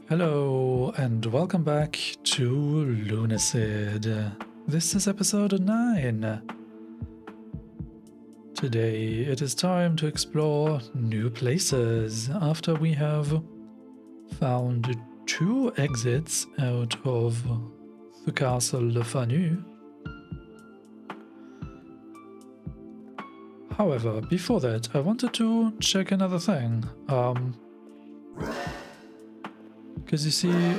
Hello and welcome back to Lunacid. This is episode 9. Today it is time to explore new places after we have found 2 exits out of the castle of Fanu. However, before that I wanted to check another thing. Because you see,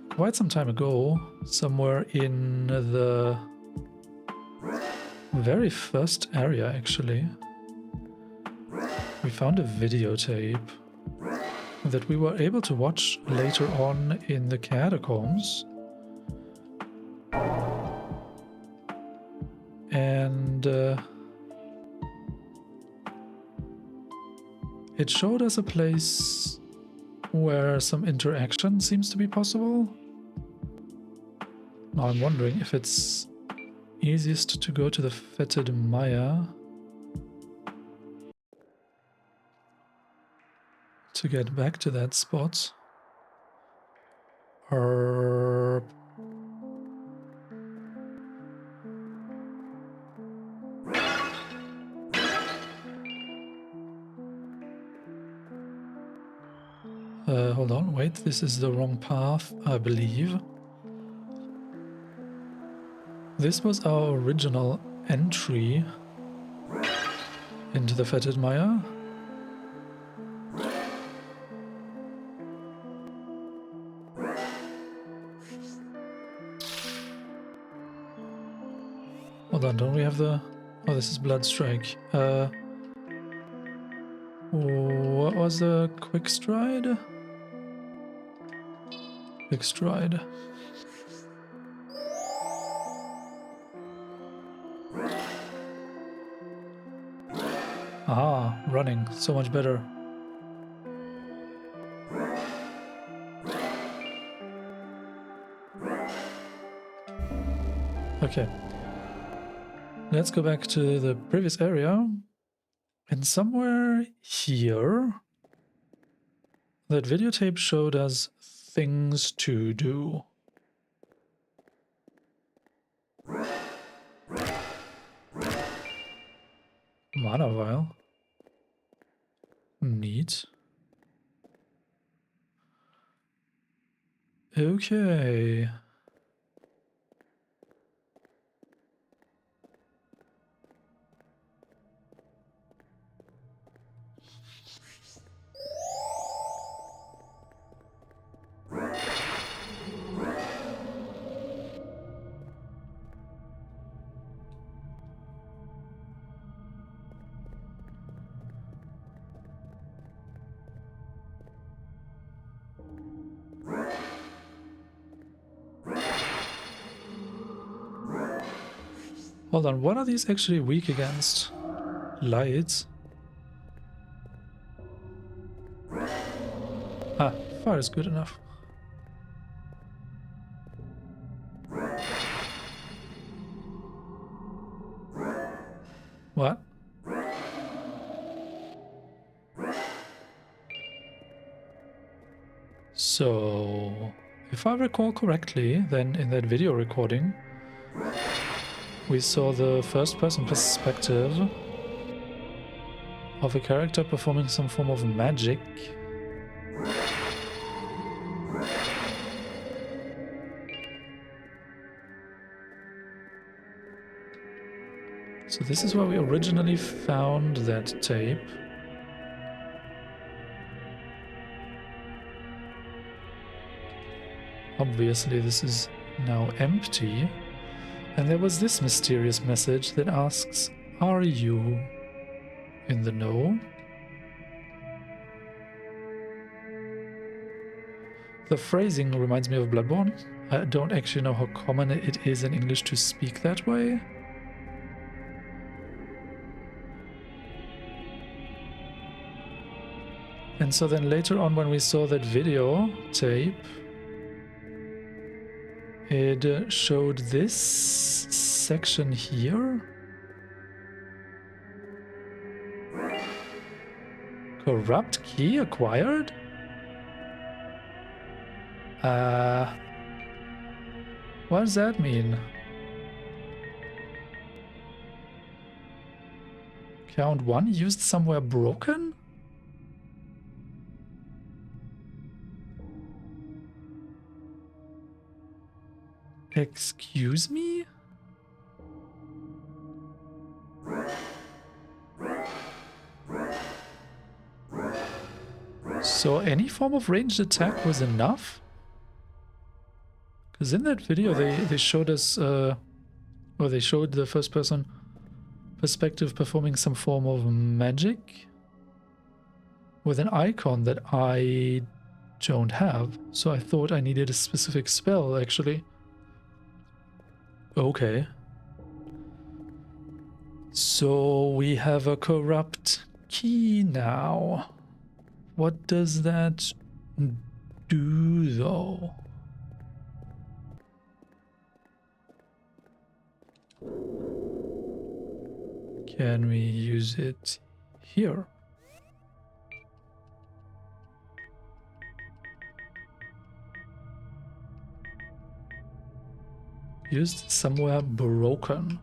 quite some time ago, somewhere in the very first area actually, we found a videotape that we were able to watch later on in the catacombs. And it showed us a place where some interaction seems to be possible. Now I'm wondering if it's easiest to go to the fetid Maya to get back to that spot. Or hold on, wait, this is the wrong path, I believe. This was our original entry into the fetid Maya. Hold on, don't we have the... Oh, this is Bloodstrike. What was the quick stride? Quick stride. Ah, running. So much better. Okay. Let's go back to the previous area. And somewhere here, that videotape showed us things to do. Mana vial. Neat. Okay. Hold on, what are these actually weak against? Lights? Ah, fire is good enough. What? So, if I recall correctly, then in that video recording, we saw the first-person perspective of a character performing some form of magic. So this is where we originally found that tape. Obviously this is now empty. And there was this mysterious message that asks, are you in the know? The phrasing reminds me of Bloodborne. I don't actually know how common it is in English to speak that way. And so then later on when we saw that video tape, it showed this section here. Corrupt key acquired? What does that mean? Count 1 used somewhere broken? Excuse me? So any form of ranged attack was enough? Because in that video they showed us, or they showed the first person perspective performing some form of magic with an icon that I don't have. So I thought I needed a specific spell, actually. Okay. So we have a corrupt key now. What does that do, though? Can we use it here? Used somewhere broken.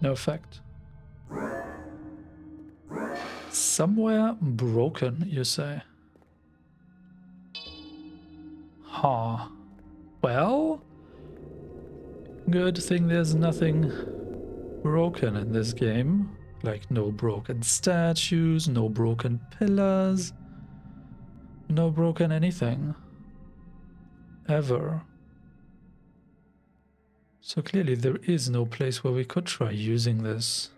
No effect. Somewhere broken, you say? Huh. Well, good thing there's nothing broken in this game. Like no broken statues, no broken pillars, no broken anything. Ever. So clearly there is no place where we could try using this.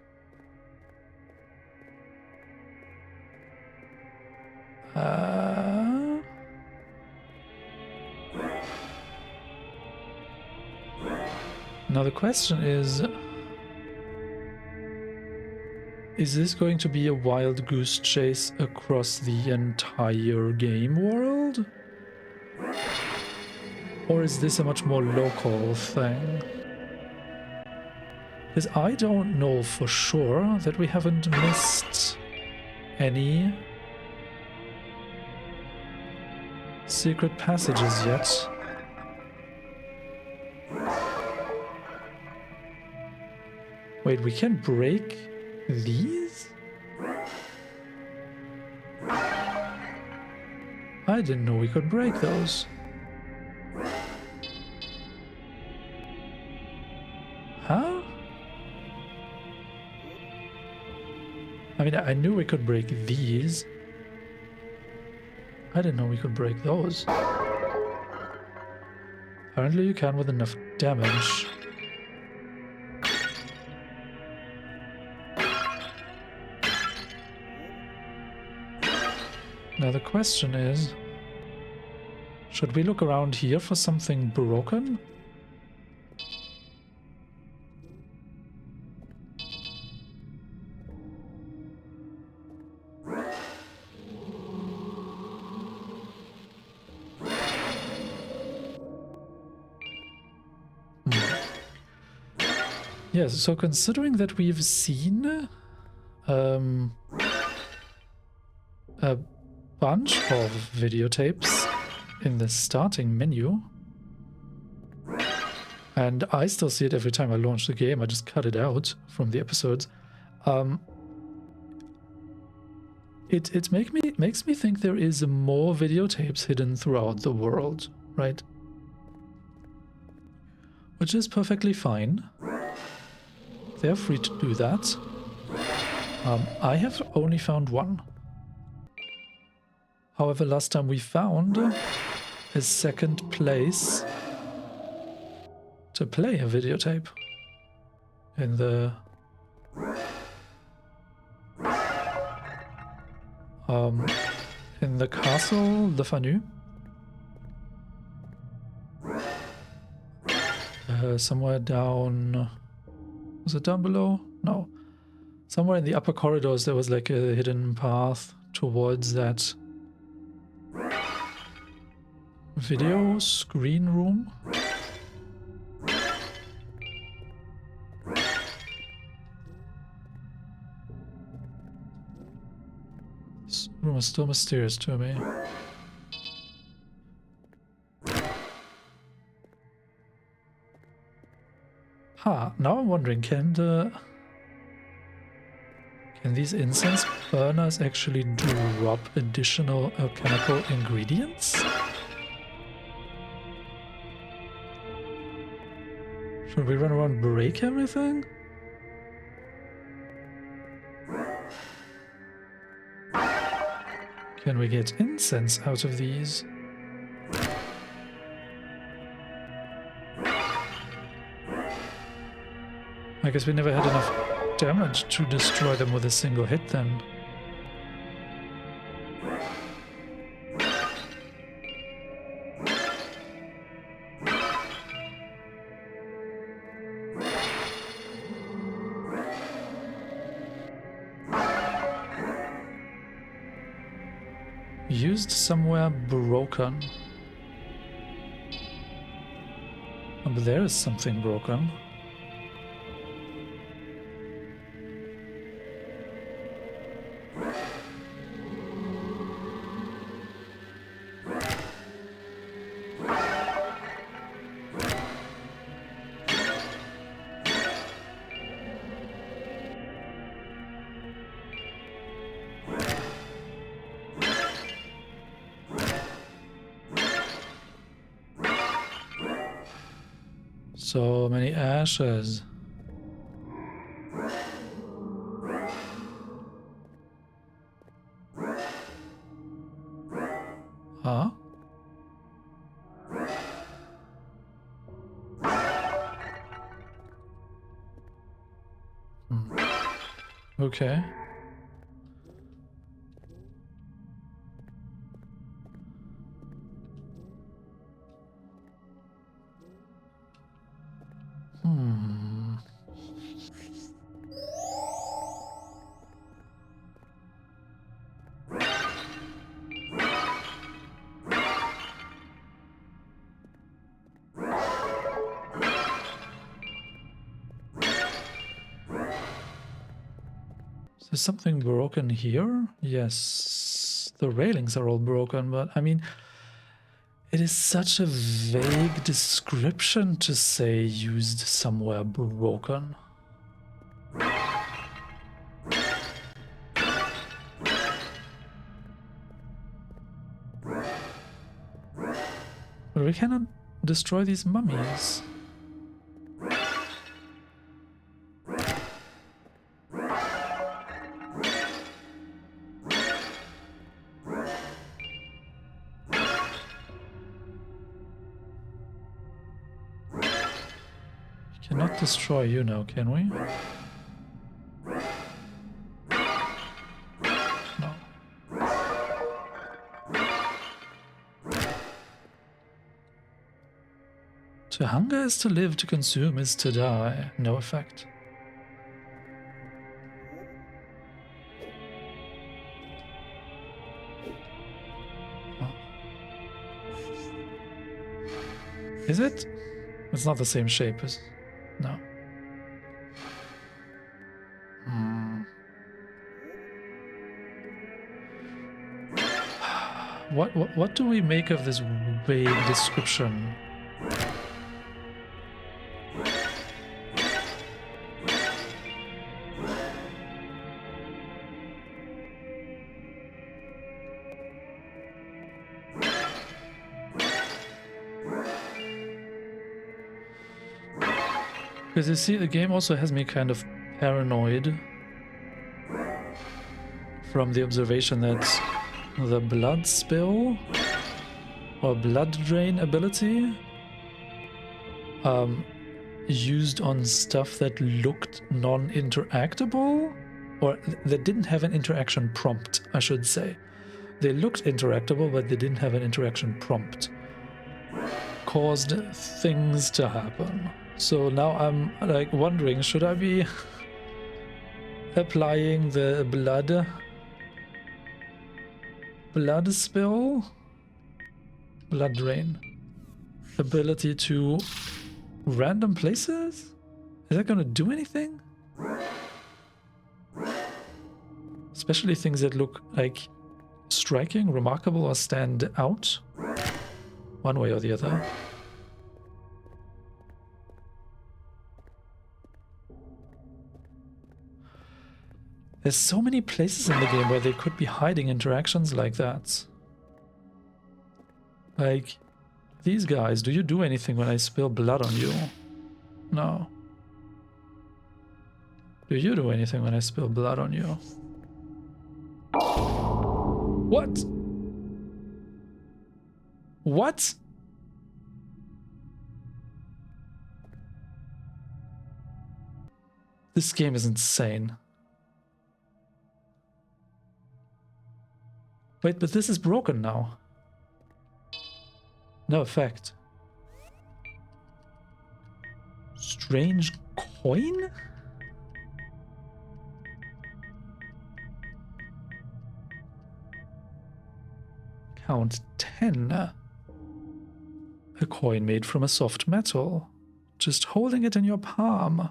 Now the question is this going to be a wild goose chase across the entire game world? Or is this a much more local thing? Because I don't know for sure that we haven't missed any secret passages yet. Wait, we can break these? I didn't know we could break those. Huh? I mean, I knew we could break these. I didn't know we could break those. Apparently you can with enough damage. Now the question is, should we look around here for something broken? Yes, so considering that we've seen a bunch of videotapes in the starting menu, and I still see it every time I launch the game, I just cut it out from the episodes, it makes me think there is more videotapes hidden throughout the world, right? Which is perfectly fine. They're free to do that. I have only found one. However, last time we found a second place to play a videotape in the castle, the Fanu. Somewhere down... Was it down below? No. Somewhere in the upper corridors there was like a hidden path towards that video screen room. This room is still mysterious to me. Now I'm wondering, can these incense burners actually drop additional alchemical ingredients? Should we run around and break everything? Can we get incense out of these? I guess we never had enough damage to destroy them with a single hit then. Used somewhere broken. Oh, but there is something broken. So many ashes. Huh? Okay. Is something broken here? Yes, the railings are all broken, but I mean, it is such a vague description to say used somewhere broken. But we cannot destroy these mummies. Cannot destroy you now, can we? No. To hunger is to live, to consume is to die. No effect. Oh. Is it? It's not the same shape as... No. What do we make of this vague description? Because you see, the game also has me kind of paranoid from the observation that the blood spill or blood drain ability used on stuff that looked non-interactable, or that didn't have an interaction prompt, I should say. They looked interactable, but they didn't have an interaction prompt. Caused things to happen. So now I'm like wondering, should I be applying the blood spill? Blood drain ability to random places? Is that gonna do anything? Especially things that look like striking, remarkable, or stand out? One way or the other. There's so many places in the game where they could be hiding interactions like that. Like, these guys, do you do anything when I spill blood on you? No. Do you do anything when I spill blood on you? What? What? This game is insane. Wait, but this is broken now. No effect. Strange coin? Count 10. A coin made from a soft metal. Just holding it in your palm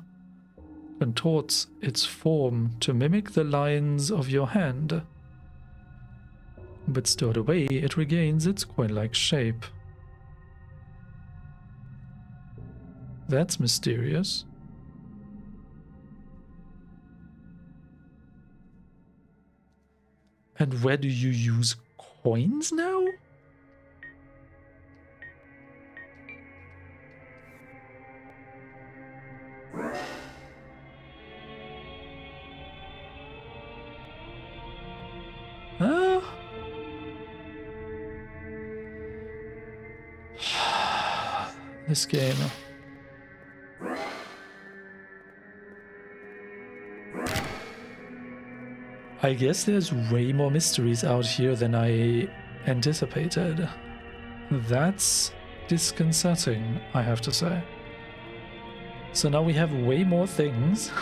contorts its form to mimic the lines of your hand. But stored away, it regains its coin-like shape. That's mysterious. And where do you use coins now? Huh? This game. I guess there's way more mysteries out here than I anticipated. That's disconcerting, I have to say. So now we have way more things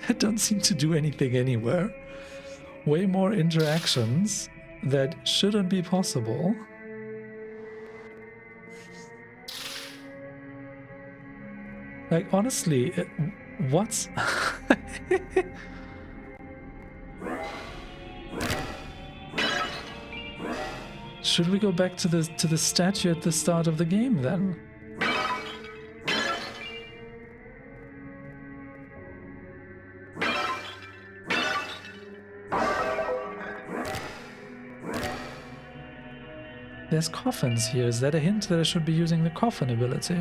that don't seem to do anything anywhere. Way more interactions that shouldn't be possible. Like, honestly, what? Should we go back to the statue at the start of the game then? There's coffins here. Is that a hint that I should be using the coffin ability?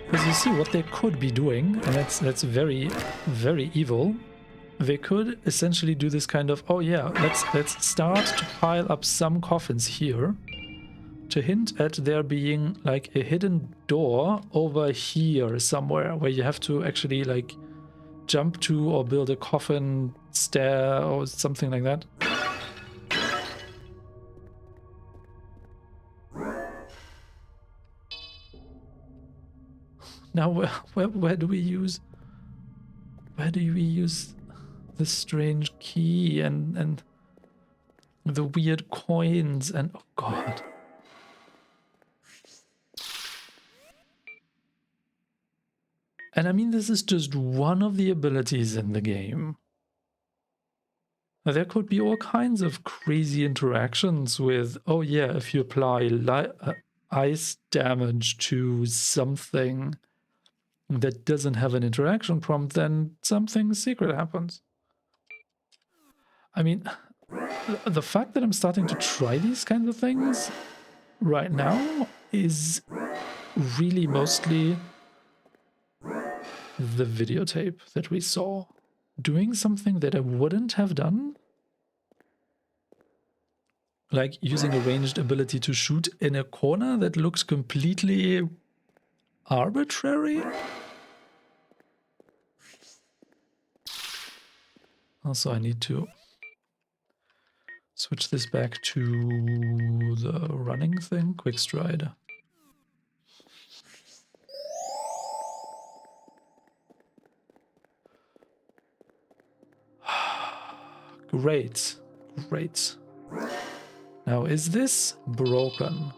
Because you see what they could be doing, and that's very, very evil. They could essentially do this kind of, oh yeah, let's start to pile up some coffins here to hint at there being like a hidden door over here somewhere where you have to actually like jump to or build a coffin stair or something like that. Now where do we use the strange key and the weird coins and oh god. And I mean, this is just one of the abilities in the game. There could be all kinds of crazy interactions with, oh yeah, if you apply ice damage to something that doesn't have an interaction prompt, then something secret happens. I mean, the fact that I'm starting to try these kinds of things right now is really mostly the videotape that we saw. Doing something that I wouldn't have done. Like using a ranged ability to shoot in a corner that looks completely arbitrary. Also, I need to switch this back to the running thing, quick stride. Great, great. Now, is this broken?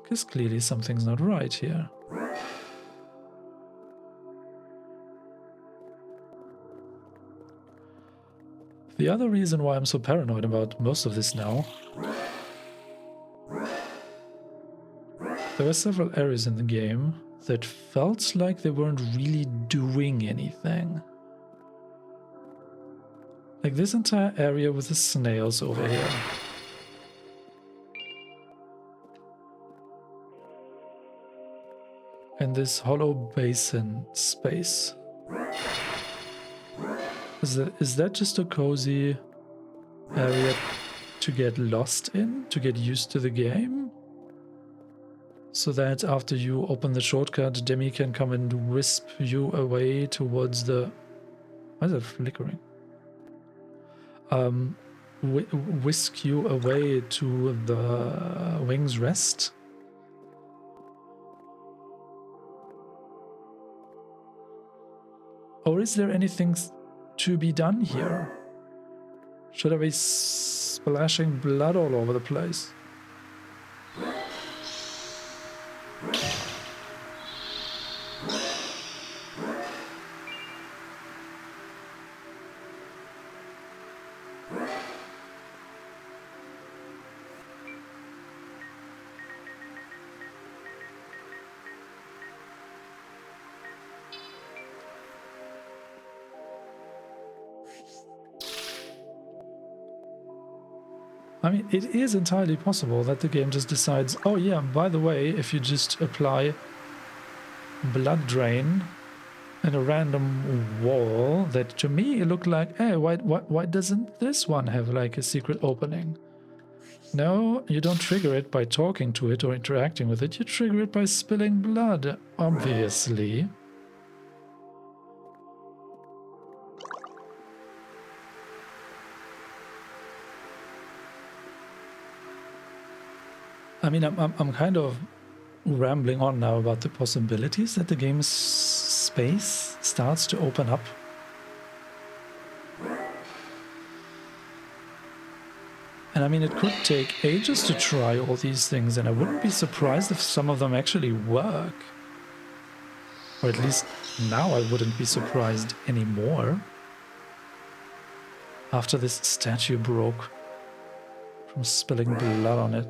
Because clearly something's not right here. The other reason why I'm so paranoid about most of this now, there were several areas in the game that felt like they weren't really doing anything. Like this entire area with the snails over here. And this hollow basin space. Is that just a cozy area to get lost in, to get used to the game? So that after you open the shortcut, Demi can come and wisp you away towards the... Why is it flickering? Whisk you away to the Wing's Rest? Or is there anything to be done here? Should I be splashing blood all over the place? I mean, it is entirely possible that the game just decides, oh yeah, by the way, if you just apply blood drain in a random wall, that to me it looked like, hey, why doesn't this one have like a secret opening? No, you don't trigger it by talking to it or interacting with it, you trigger it by spilling blood, obviously. I mean, I'm kind of rambling on now about the possibilities that the game's space starts to open up. And I mean, it could take ages to try all these things, and I wouldn't be surprised if some of them actually work. Or at least now I wouldn't be surprised anymore. After this statue broke from spilling blood on it.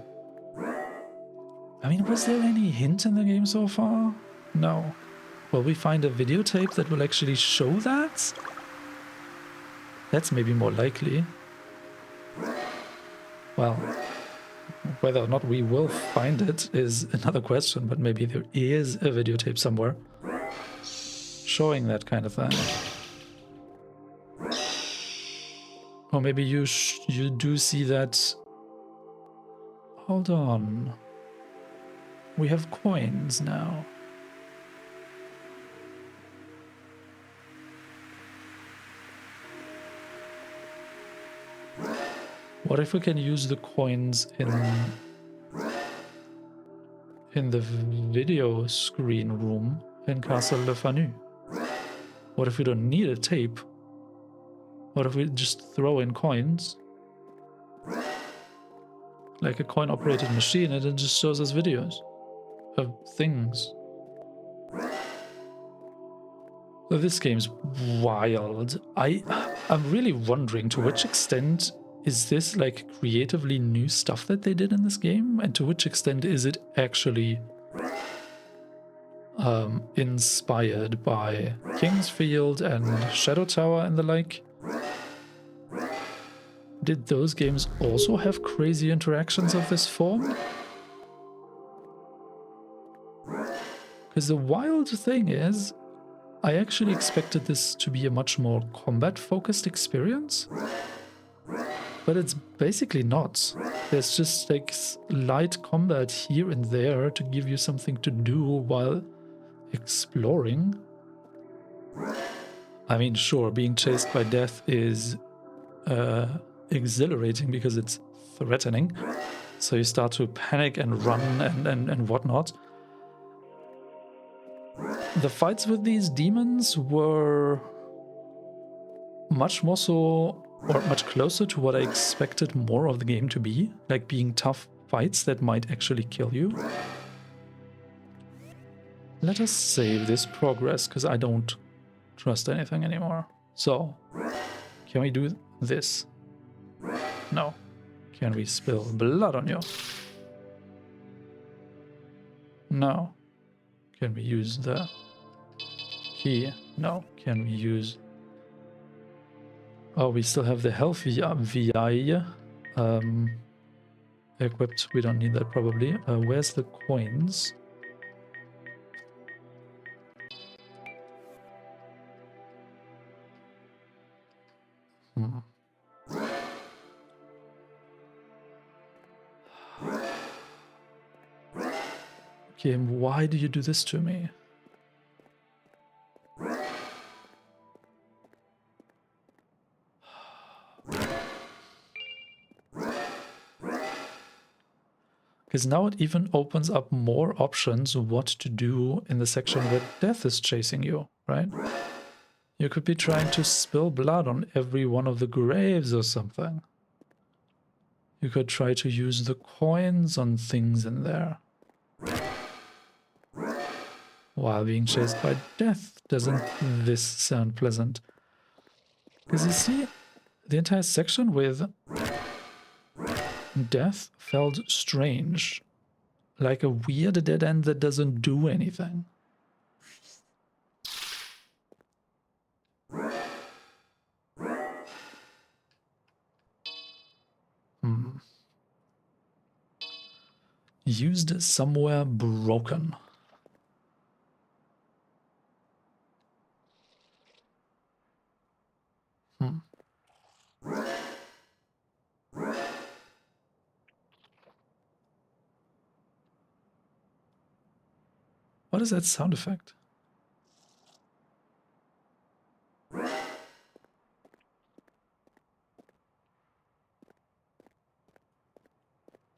I mean, was there any hint in the game so far? No. Will we find a videotape that will actually show that? That's maybe more likely. Well, whether or not we will find it is another question, but maybe there is a videotape somewhere showing that kind of thing. Or maybe you do see that... Hold on. We have coins now. What if we can use the coins in the video screen room in Castle Fanu? What if we don't need a tape? What if we just throw in coins? Like a coin-operated machine, and it just shows us videos of things. So this game's wild. I'm really wondering to which extent is this like creatively new stuff that they did in this game, and to which extent is it actually inspired by Kingsfield and Shadow Tower and the like. Did those games also have crazy interactions of this form? Because the wild thing is, I actually expected this to be a much more combat-focused experience. But it's basically not. There's just like light combat here and there to give you something to do while exploring. I mean, sure, being chased by death is exhilarating because it's threatening. So you start to panic and run and whatnot. The fights with these demons were much more so, or much closer to what I expected more of the game to be, like being tough fights that might actually kill you. Let us save this progress, because I don't trust anything anymore. So, can we do this? No. Can we spill blood on you? No. Can we use the key? No. Can we use... Oh, we still have the health VI equipped. We don't need that probably. Where's the coins? Game, why do you do this to me? Because now it even opens up more options what to do in the section where death is chasing you, right? You could be trying to spill blood on every one of the graves or something. You could try to use the coins on things in there. While being chased by death. Doesn't this sound pleasant? Because you see, the entire section with death felt strange. Like a weird dead end that doesn't do anything. Used somewhere broken. What is that sound effect?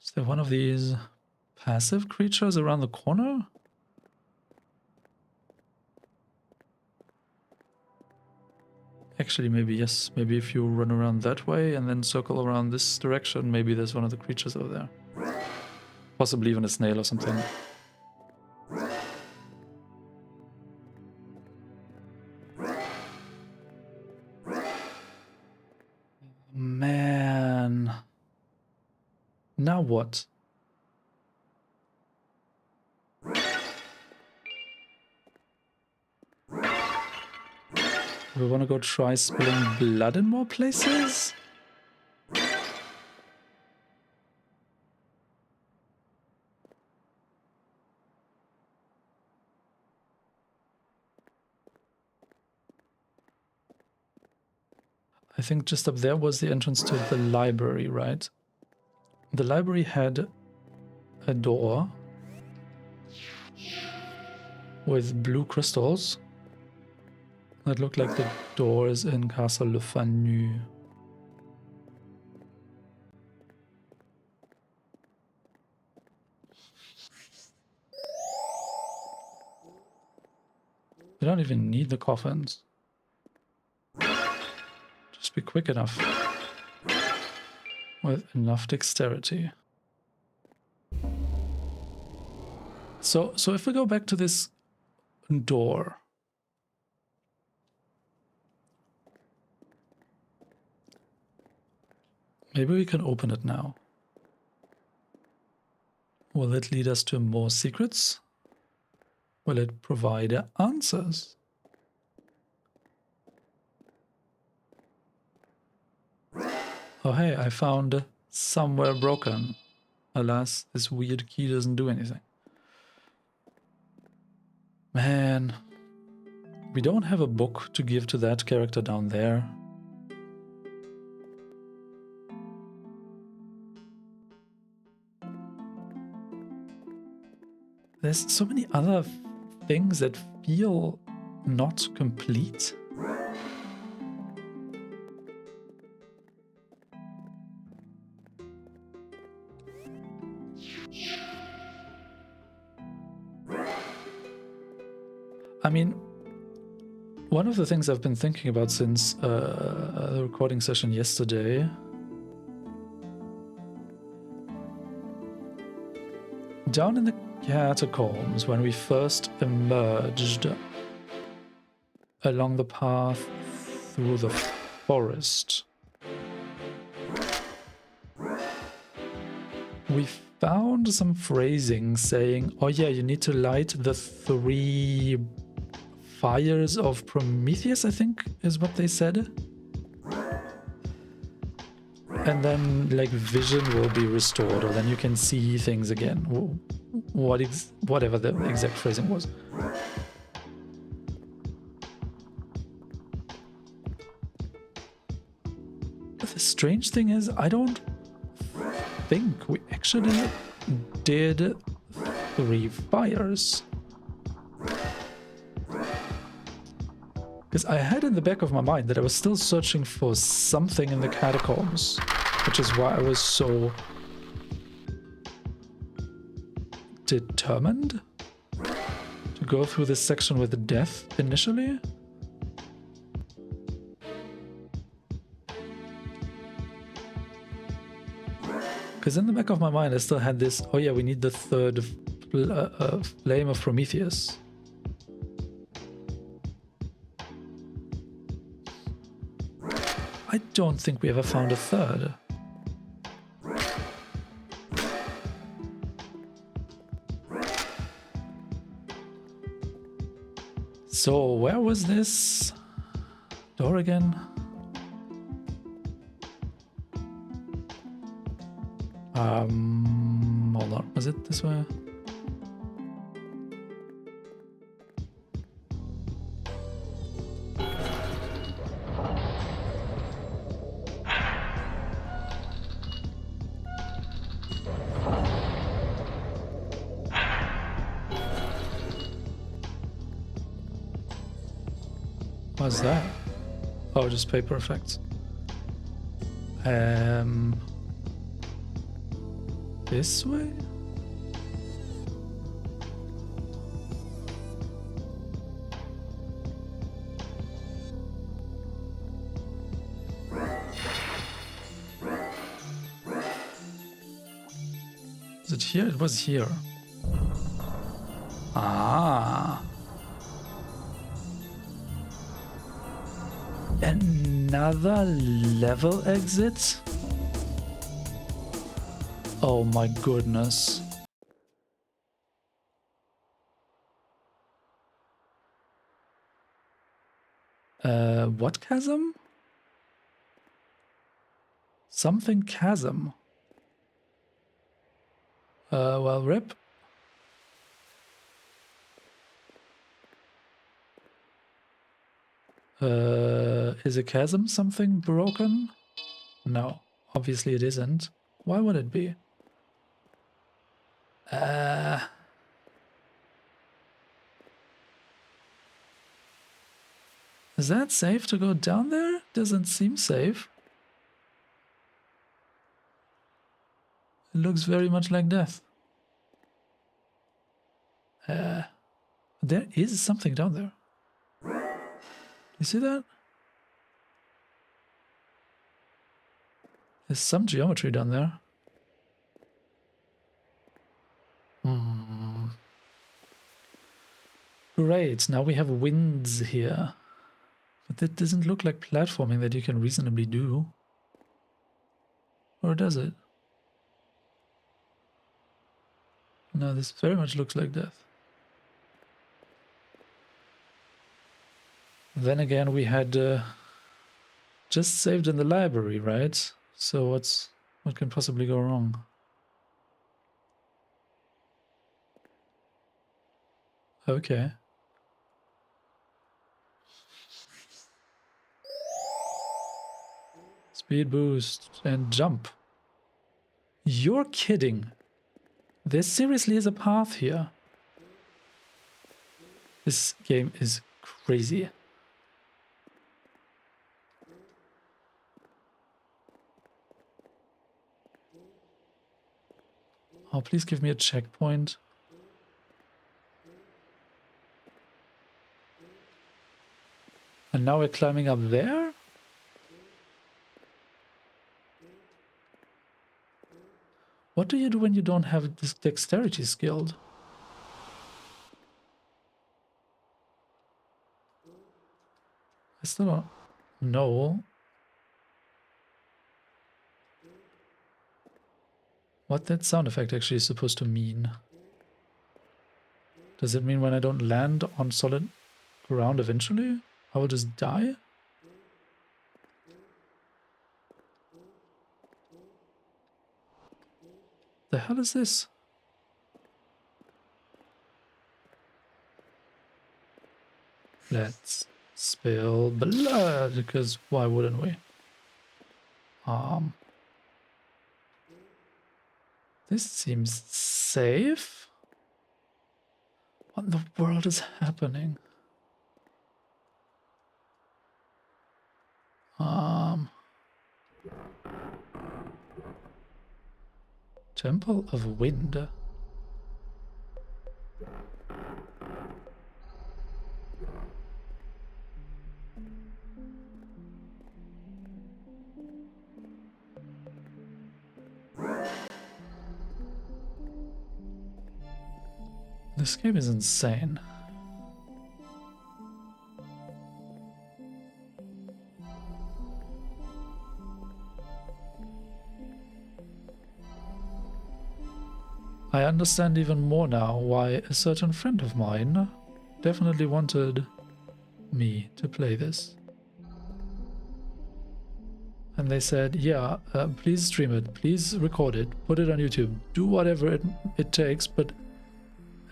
Is there one of these passive creatures around the corner? Actually, maybe yes. Maybe if you run around that way and then circle around this direction, maybe there's one of the creatures over there. Possibly even a snail or something. Man. Now what? We want to go try spilling blood in more places? I think just up there was the entrance to the library, right? The library had a door with blue crystals that looked like the doors in Castle Fanu. We don't even need the coffins. Just be quick enough. With enough dexterity. So if we go back to this door. Maybe we can open it now. Will it lead us to more secrets? Will it provide answers? Oh hey, I found somewhere broken. Alas, this weird key doesn't do anything. Man, we don't have a book to give to that character down there. There's so many other things that feel not complete. I mean, one of the things I've been thinking about since the recording session yesterday, down in the catacombs, when we first emerged along the path through the forest, we found some phrasing saying, oh yeah, you need to light the 3 fires of Prometheus, I think is what they said. And then like vision will be restored, or then you can see things again. Whatever the exact phrasing was. But the strange thing is, I don't think we actually did 3 fires. Because I had in the back of my mind that I was still searching for something in the catacombs, which is why I was so determined to go through this section with death initially. Because in the back of my mind I still had this, oh yeah, we need the 3rd flame of Prometheus. I don't think we ever found a 3rd. So where was this door again? Hold on, was it this way? What's that? Oh, just paper effects. This way? Is it here? It was here. Ah. Another level exit? Oh my goodness. What chasm? Something chasm. Well, rip. Is a chasm something broken? No, obviously it isn't. Why would it be? Is that safe to go down there? Doesn't seem safe. It looks very much like death. There is something down there. You see that? There's some geometry down there. Great, now we have winds here. But that doesn't look like platforming that you can reasonably do. Or does it? No, this very much looks like death. Then again, we had just saved in the library, right? So what can possibly go wrong? Okay. Speed boost and jump. You're kidding. There seriously is a path here. This game is crazy. Oh, please give me a checkpoint. And now we're climbing up there? What do you do when you don't have this dexterity skilled? I still don't know. what that sound effect actually is supposed to mean. Does it mean when I don't land on solid ground eventually, I will just die? The hell is this? Let's spill blood, because why wouldn't we? This seems safe. What in the world is happening? Temple of Wind. This game is insane. I understand even more now why a certain friend of mine definitely wanted me to play this. And they said, yeah, please stream it, please record it, put it on YouTube, do whatever it takes, but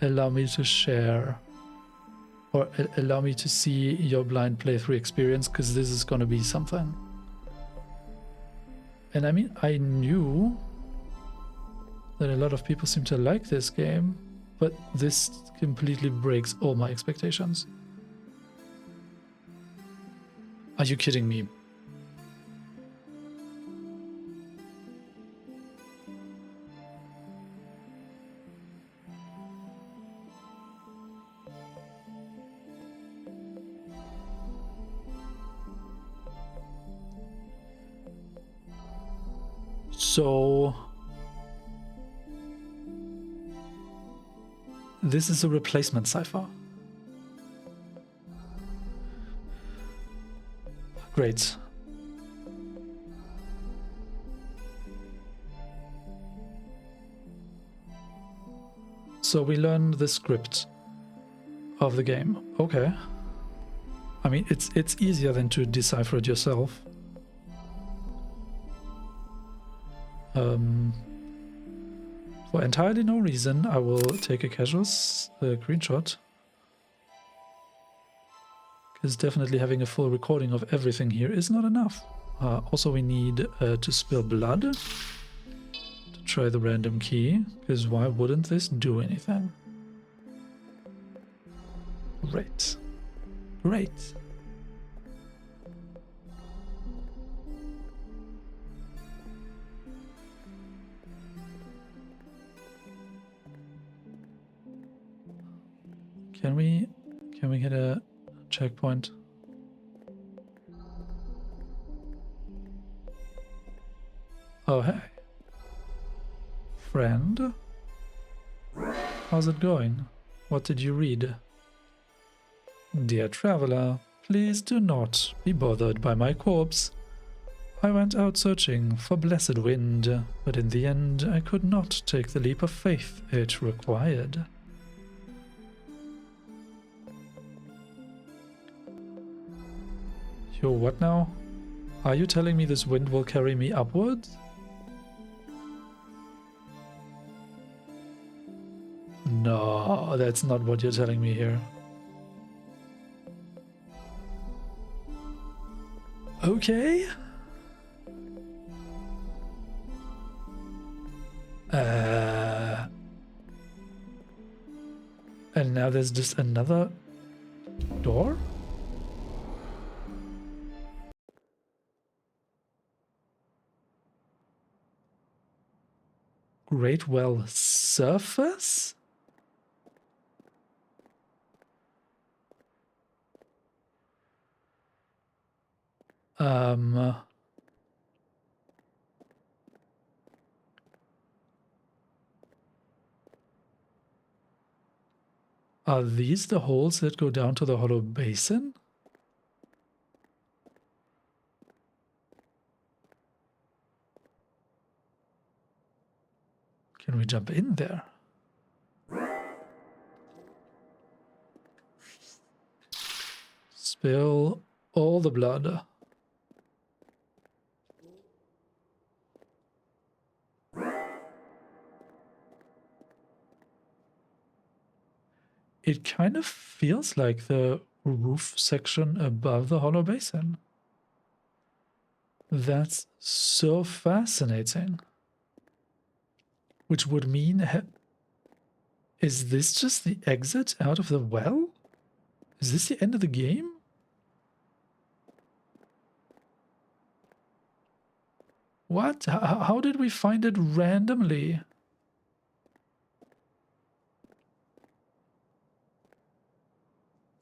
allow me to share or allow me to see your blind playthrough experience, because this is going to be something. And I mean, I knew that a lot of people seem to like this game, but this completely breaks all my expectations. Are you kidding me? So this is a replacement cipher. Great. So we learned the script of the game. Okay. I mean, it's easier than to decipher it yourself. For entirely no reason, I will take a casual screenshot. Because definitely having a full recording of everything here is not enough. Also, we need to spill blood to try the random key, because why wouldn't this do anything? Great. Great. Can we get a checkpoint? Oh, hey. Friend? How's it going? What did you read? Dear traveler, please do not be bothered by my corpse. I went out searching for blessed wind, but in the end I could not take the leap of faith it required. Yo, what now? Are you telling me this wind will carry me upwards? No, that's not what you're telling me here. Okay. And now there's just another door? Great Well surface? Are these the holes that go down to the hollow basin? Can we jump in there? Spill all the blood. It kind of feels like the roof section above the hollow basin. That's so fascinating. Which would mean... is this just the exit out of the well? Is this the end of the game? What? How did we find it randomly?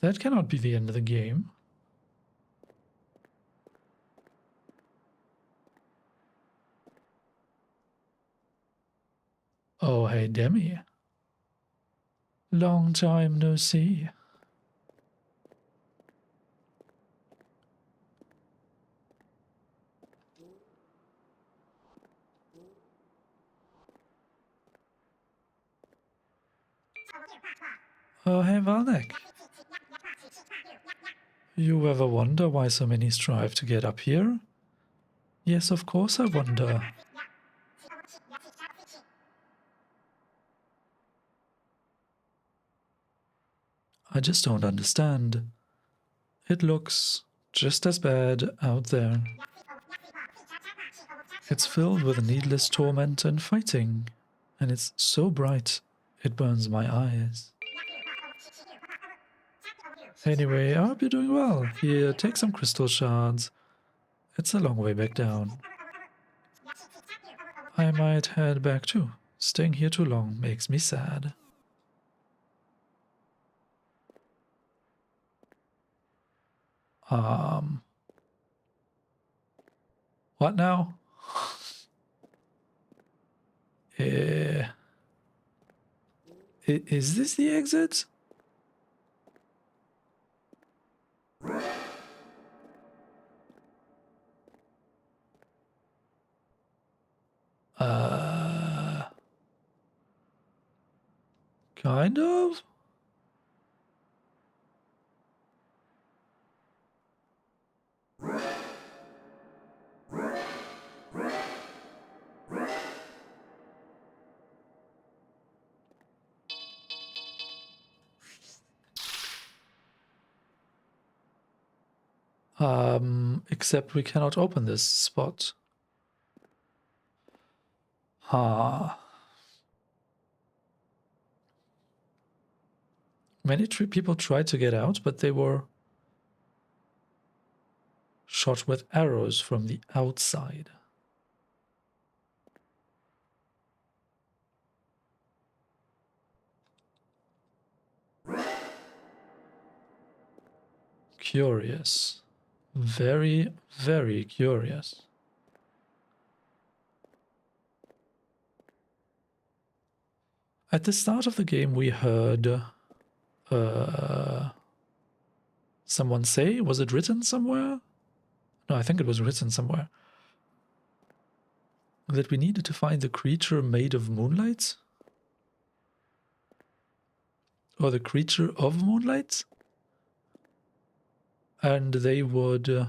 That cannot be the end of the game. Oh, hey, Demi. Long time no see. Oh, hey, Valnek. You ever wonder why so many strive to get up here? Yes, of course I wonder. I just don't understand. It looks just as bad out there. It's filled with needless torment and fighting, and it's so bright it burns my eyes. Anyway, I hope you're doing well. Here, take some crystal shards. It's a long way back down. I might head back too. Staying here too long makes me sad. What now? Is this the exit? Kind of? Except we cannot open this spot. Many people tried to get out, but they were shot with arrows from the outside. Curious. Very, very curious. At the start of the game, we heard someone say, was it written somewhere? No, I think it was written somewhere. That we needed to find the creature made of moonlight? Or the creature of moonlight? And they would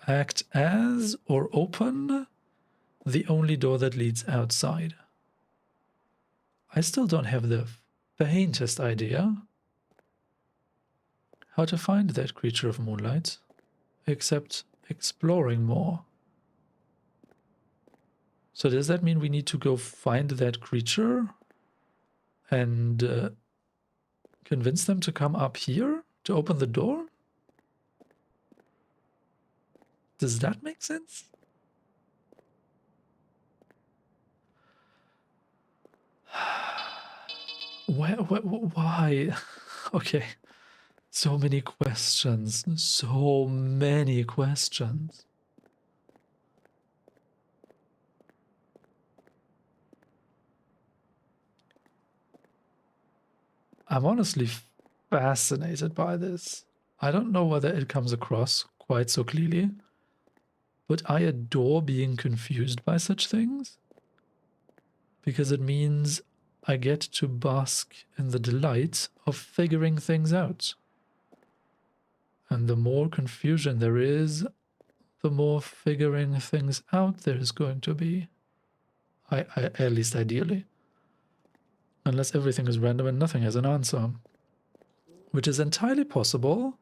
act as or open the only door that leads outside. I still don't have the faintest idea how to find that creature of moonlight, except exploring more. So does that mean we need to go find that creature and convince them to come up here to open the door? Does that make sense? Why? Okay. So many questions. So many questions. I'm honestly fascinated by this. I don't know whether it comes across quite so clearly, but I adore being confused by such things. because it means I get to bask in the delight of figuring things out. And the more confusion there is, the more figuring things out there is going to be. At least ideally. Unless everything is random and nothing has an answer. Which is entirely possible,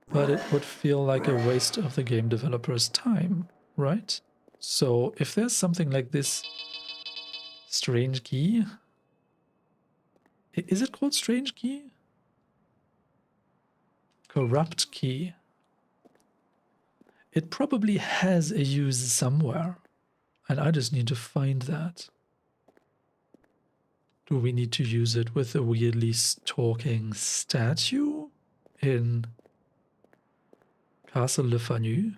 but it would feel like a waste of the game developer's time, right? So if there's something like this strange key... Is it called strange key? Corrupt key. It probably has a use somewhere, and I just need to find that. Do we need to use it with a weirdly talking statue in Castle Le Fanu?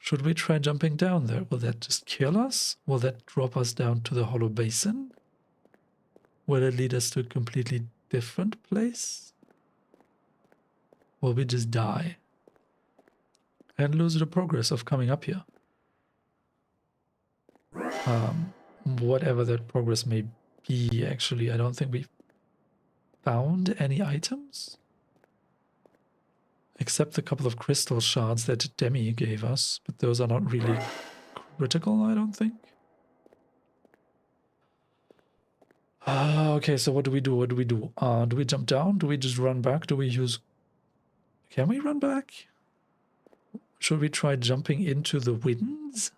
Should we try jumping down there? Will that just kill us? Will that drop us down to the hollow basin? Will it lead us to a completely different place? Will we just die and lose the progress of coming up here? Whatever that progress may be, actually. I don't think we found any items. Except a couple of crystal shards that Demi gave us, but those are not really critical, I don't think. Okay, so what do we do? What do we do? Do we jump down? Do we just run back? Do we use... Can we run back? Should we try jumping into the winds?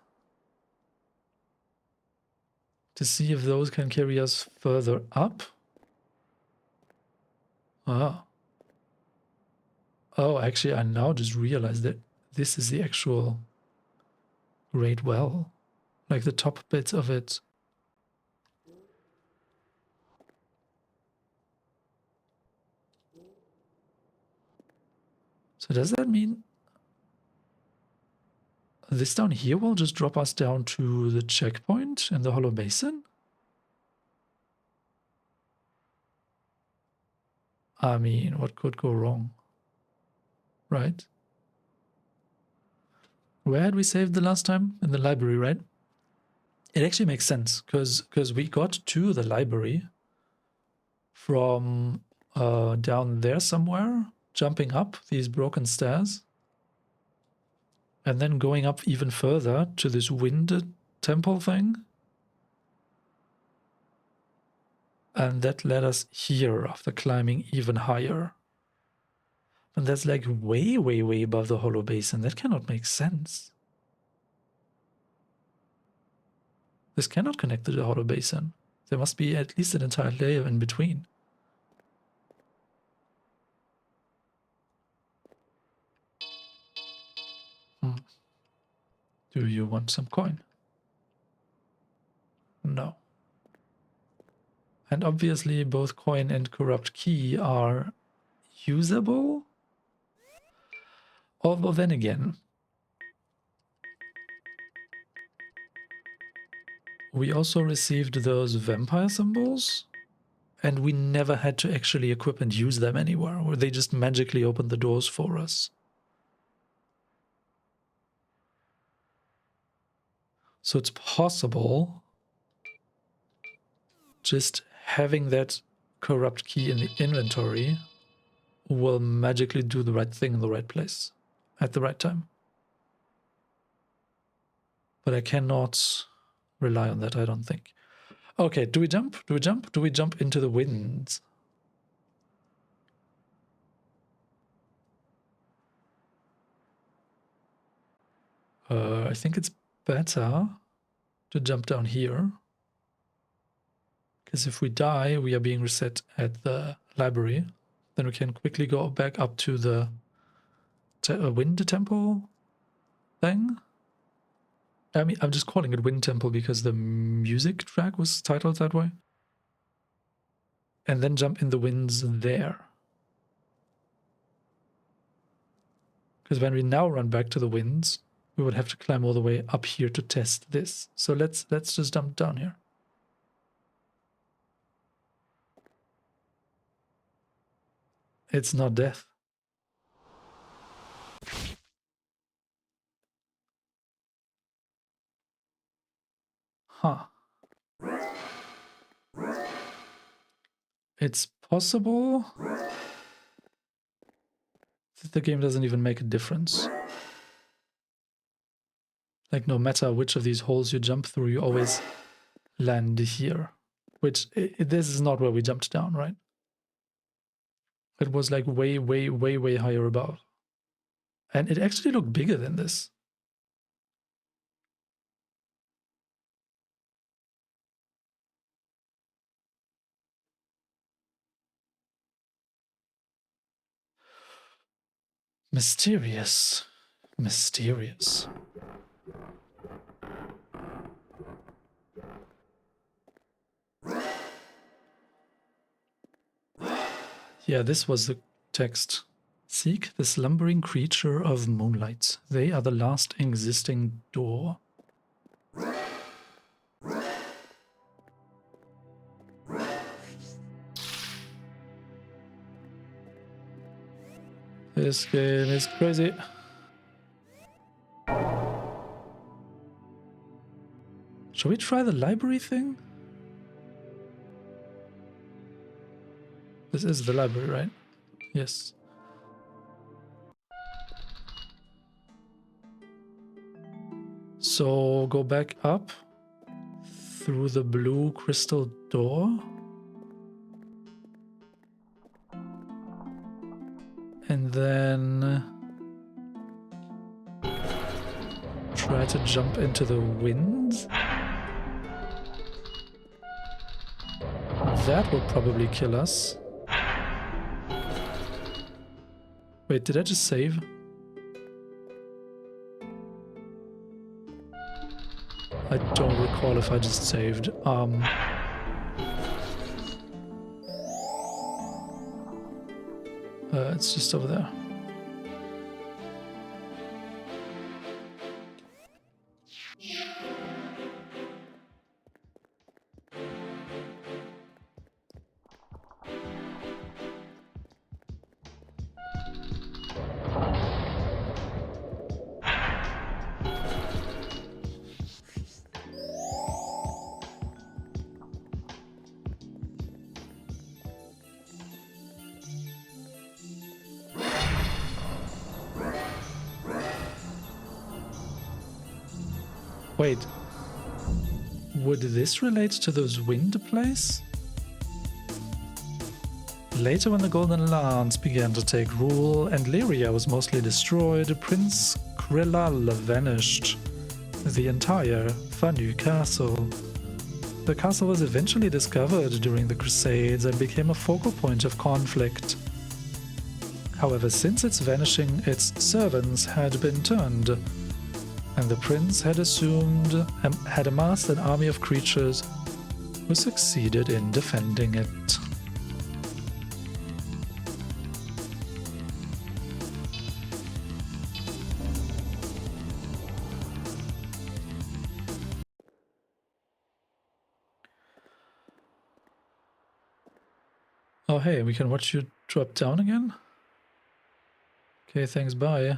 To see if those can carry us further up? Ah. Oh, actually, I now just realized that this is the actual Great Well. Like the top bit of it. So does that mean this down here will just drop us down to the checkpoint in the hollow basin? I mean, what could go wrong? Right? Where had we saved the last time? In the library, right? It actually makes sense, because we got to the library from down there somewhere, jumping up these broken stairs, and then going up even further to this wind temple thing. And that led us here after climbing even higher. And that's like way, way, way above the hollow basin. That cannot make sense. This cannot connect to the hollow basin. There must be at least an entire layer in between. Do you want some coin? No. And obviously both coin and corrupt key are usable. Although then again, we also received those vampire symbols, and we never had to actually equip and use them anywhere, or they just magically opened the doors for us. So it's possible just having that corrupt key in the inventory will magically do the right thing in the right place at the right time. But I cannot rely on that, I don't think. Okay, do we jump? Do we jump? Do we jump into the winds? I think it's better to jump down here. Because if we die, we are being reset at the library. Then we can quickly go back up to the wind temple thing. I mean, I'm just calling it Wind Temple because the music track was titled that way. And then jump in the winds there. Because when we now run back to the winds, we would have to climb all the way up here to test this. So let's just jump down here. It's not death. Huh. It's possible that the game doesn't even make a difference. Like, no matter which of these holes you jump through, you always land here. Which, this is not where we jumped down, right? It was like way, way, way, way higher above. And it actually looked bigger than this. Mysterious. Mysterious. Yeah, this was the text. Seek the slumbering creature of moonlight. They are the last existing door. This game is crazy. Shall we try the library thing? This is the library, right? Yes. So go back up through the blue crystal door. And then try to jump into the wind. That would probably kill us. Wait, did I just save? I don't recall if I just saved. It's just over there. Wait, would this relate to those wind plays? Later, when the Golden Lance began to take rule and Lyria was mostly destroyed, Prince Krillal vanished. The entire Fanu castle. The castle was eventually discovered during the Crusades and became a focal point of conflict. However, since its vanishing, its servants had been turned, and the prince had amassed an army of creatures who succeeded in defending it. Oh hey, we can watch you drop down again? Okay, thanks, bye.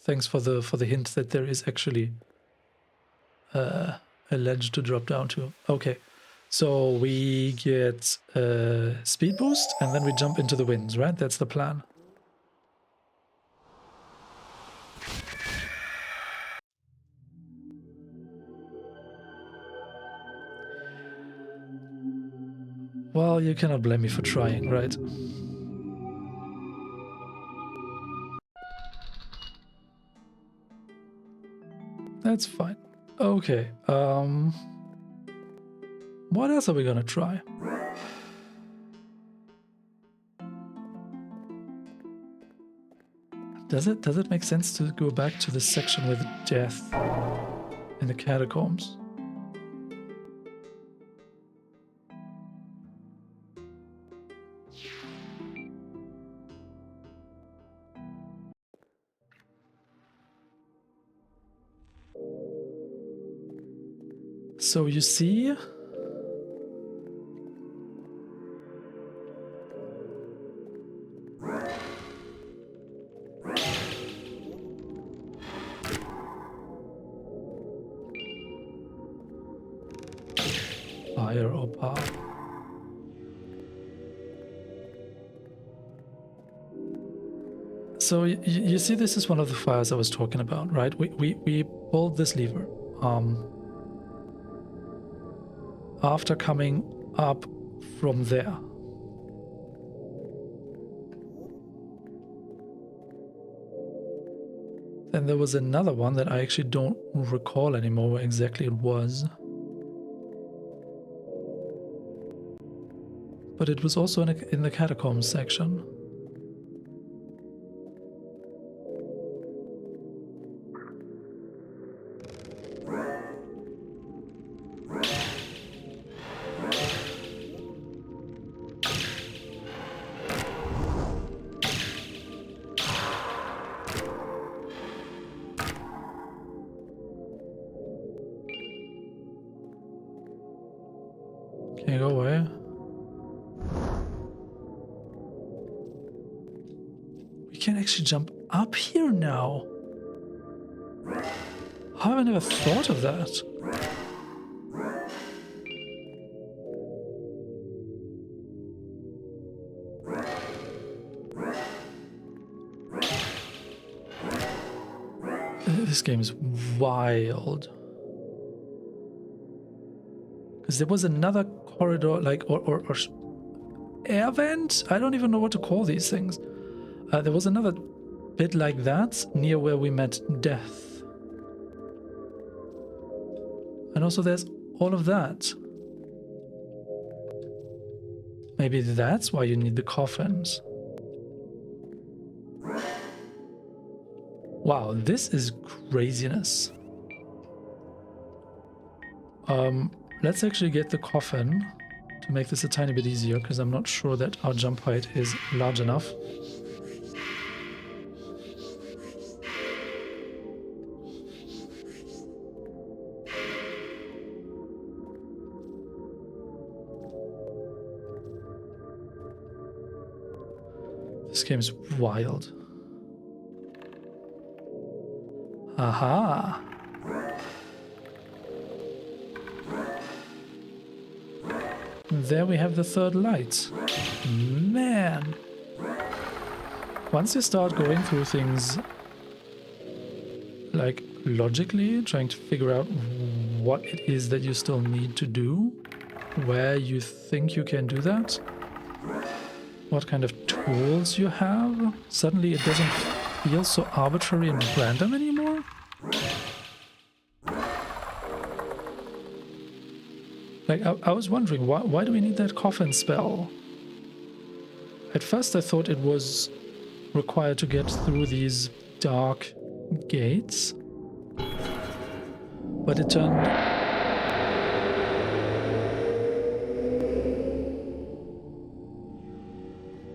Thanks for the hint that there is actually a ledge to drop down to. Okay, so we get a speed boost and then we jump into the winds, right? That's the plan. Well, you cannot blame me for trying, right? That's fine. Okay, what else are we gonna try? Does it make sense to go back to the section with death in the catacombs? So you see, fire or path. So you see, this is one of the fires I was talking about, right? We pulled this lever. After coming up from there. Then there was another one that I actually don't recall anymore where exactly it was. But it was also in the catacombs section. Can you go away? We can actually jump up here now. How have I never thought of that? This game is wild. Because there was another corridor, like, or air vent? I don't even know what to call these things. There was another bit like that near where we met Death. And also there's all of that. Maybe that's why you need the coffins. Wow, this is craziness. Let's actually get the coffin to make this a tiny bit easier, because I'm not sure that our jump height is large enough. This game is wild. Aha! There we have the third light. Man! Once you start going through things, like, logically, trying to figure out what it is that you still need to do, where you think you can do that, what kind of tools you have, suddenly it doesn't feel so arbitrary and random anymore. Like, I was wondering, why do we need that coffin spell? At first I thought it was required to get through these dark gates, but it turned...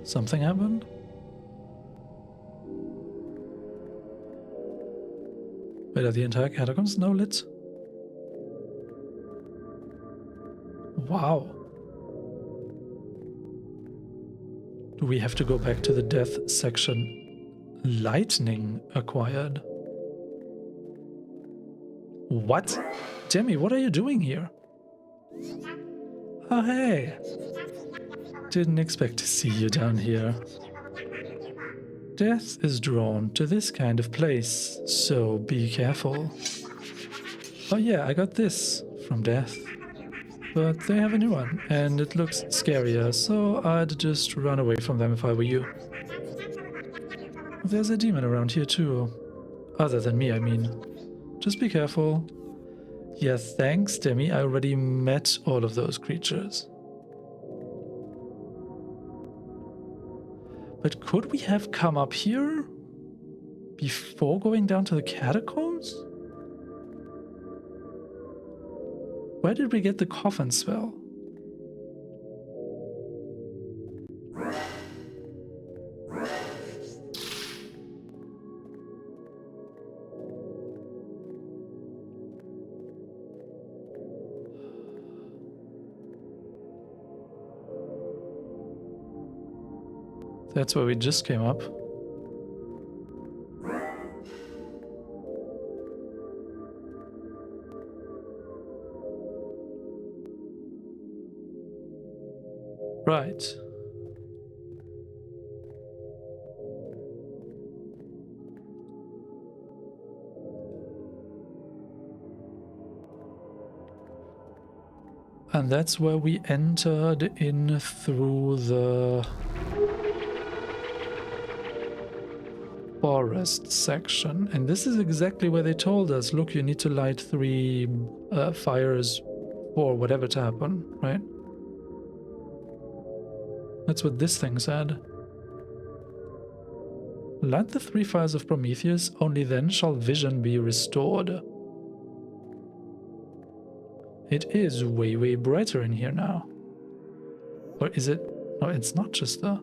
Something happened? Wait, are the entire catacombs now lit? Wow. Do we have to go back to the death section? Lightning acquired. What? Demi, what are you doing here? Oh, hey. Didn't expect to see you down here. Death is drawn to this kind of place, so be careful. Oh yeah, I got this from Death. But they have a new one, and it looks scarier, so I'd just run away from them if I were you. There's a demon around here too. Other than me, I mean. Just be careful. Yeah, thanks, Demi. I already met all of those creatures. But could we have come up here before going down to the catacombs? Where did we get the coffin spell? That's where we just came up. Right. And that's where we entered in through the forest section. And this is exactly where they told us, look, you need to light 3 fires for whatever to happen, right? That's what this thing said. Light the 3 fires of Prometheus, only then shall vision be restored. It is way, way brighter in here now. Or is it? No, it's not just the...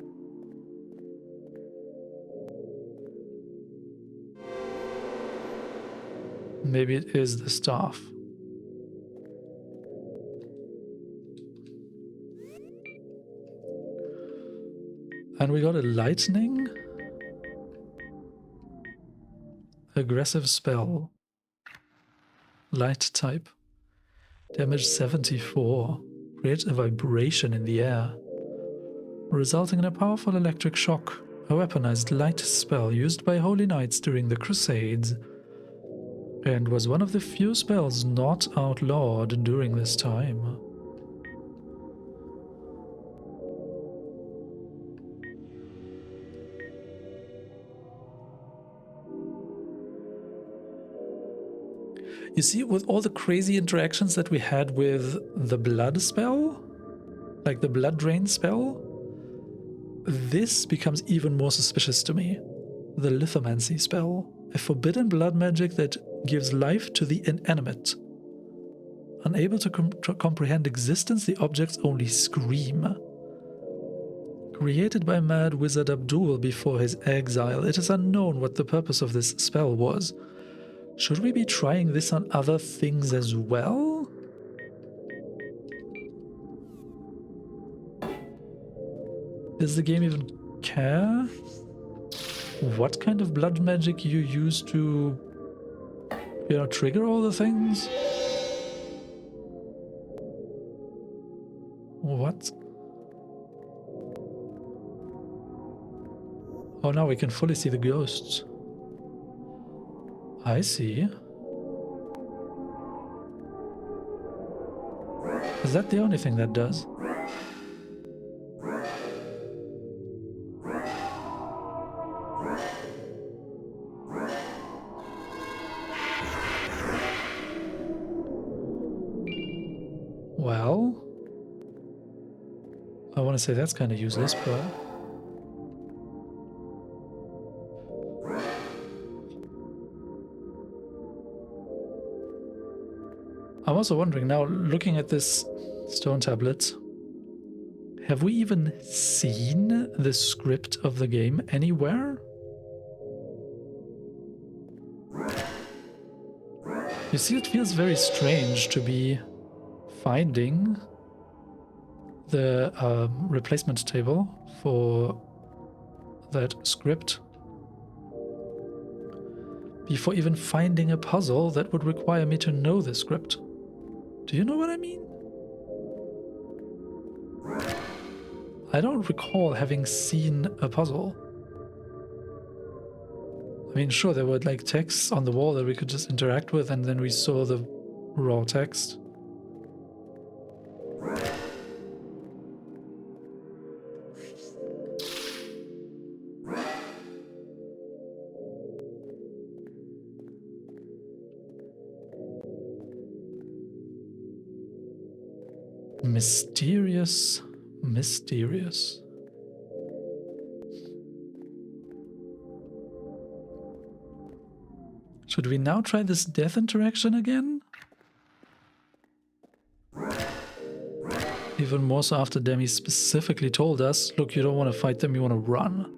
Maybe it is the staff. And we got a lightning. Aggressive spell. Light type. Damage 74. Creates a vibration in the air, resulting in a powerful electric shock. A weaponized light spell used by holy knights during the Crusades, and was one of the few spells not outlawed during this time. You see, with all the crazy interactions that we had with the blood spell, like the blood drain spell, this becomes even more suspicious to me. The lithomancy spell, a forbidden blood magic that gives life to the inanimate. Unable to comprehend existence, the objects only scream. Created by mad wizard Abdul before his exile, it is unknown what the purpose of this spell was. Should we be trying this on other things as well? Does the game even care what kind of blood magic you use to, you know, trigger all the things? What? Oh, now we can fully see the ghosts. I see. Is that the only thing that does? Well, I want to say that's kind of useless, but... I'm also wondering now, looking at this stone tablet, have we even seen the script of the game anywhere? You see, it feels very strange to be finding the replacement table for that script before even finding a puzzle that would require me to know the script. Do you know what I mean? I don't recall having seen a puzzle. I mean, sure, there were like texts on the wall that we could just interact with, and then we saw the raw text. Mysterious, mysterious. Should we now try this death interaction again? Even more so after Demi specifically told us, look, you don't want to fight them, you want to run.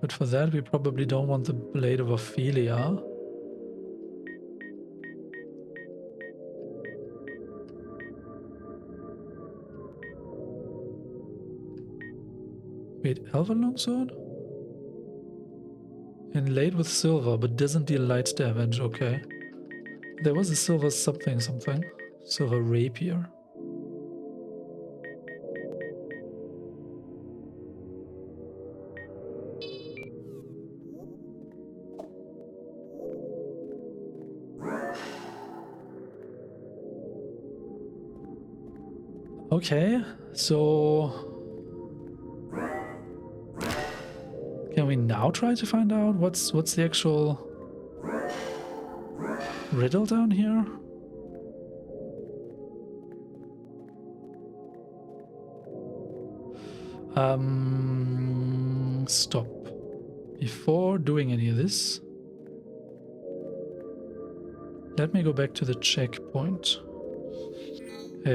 But for that, we probably don't want the Blade of Ophelia. Wait, Elven Longsword? Inlaid with silver, but doesn't deal light damage, okay. There was a silver something something. Silver rapier. Okay, so can we now try to find out what's the actual riddle down here? Stop. Before doing any of this, let me go back to the checkpoint.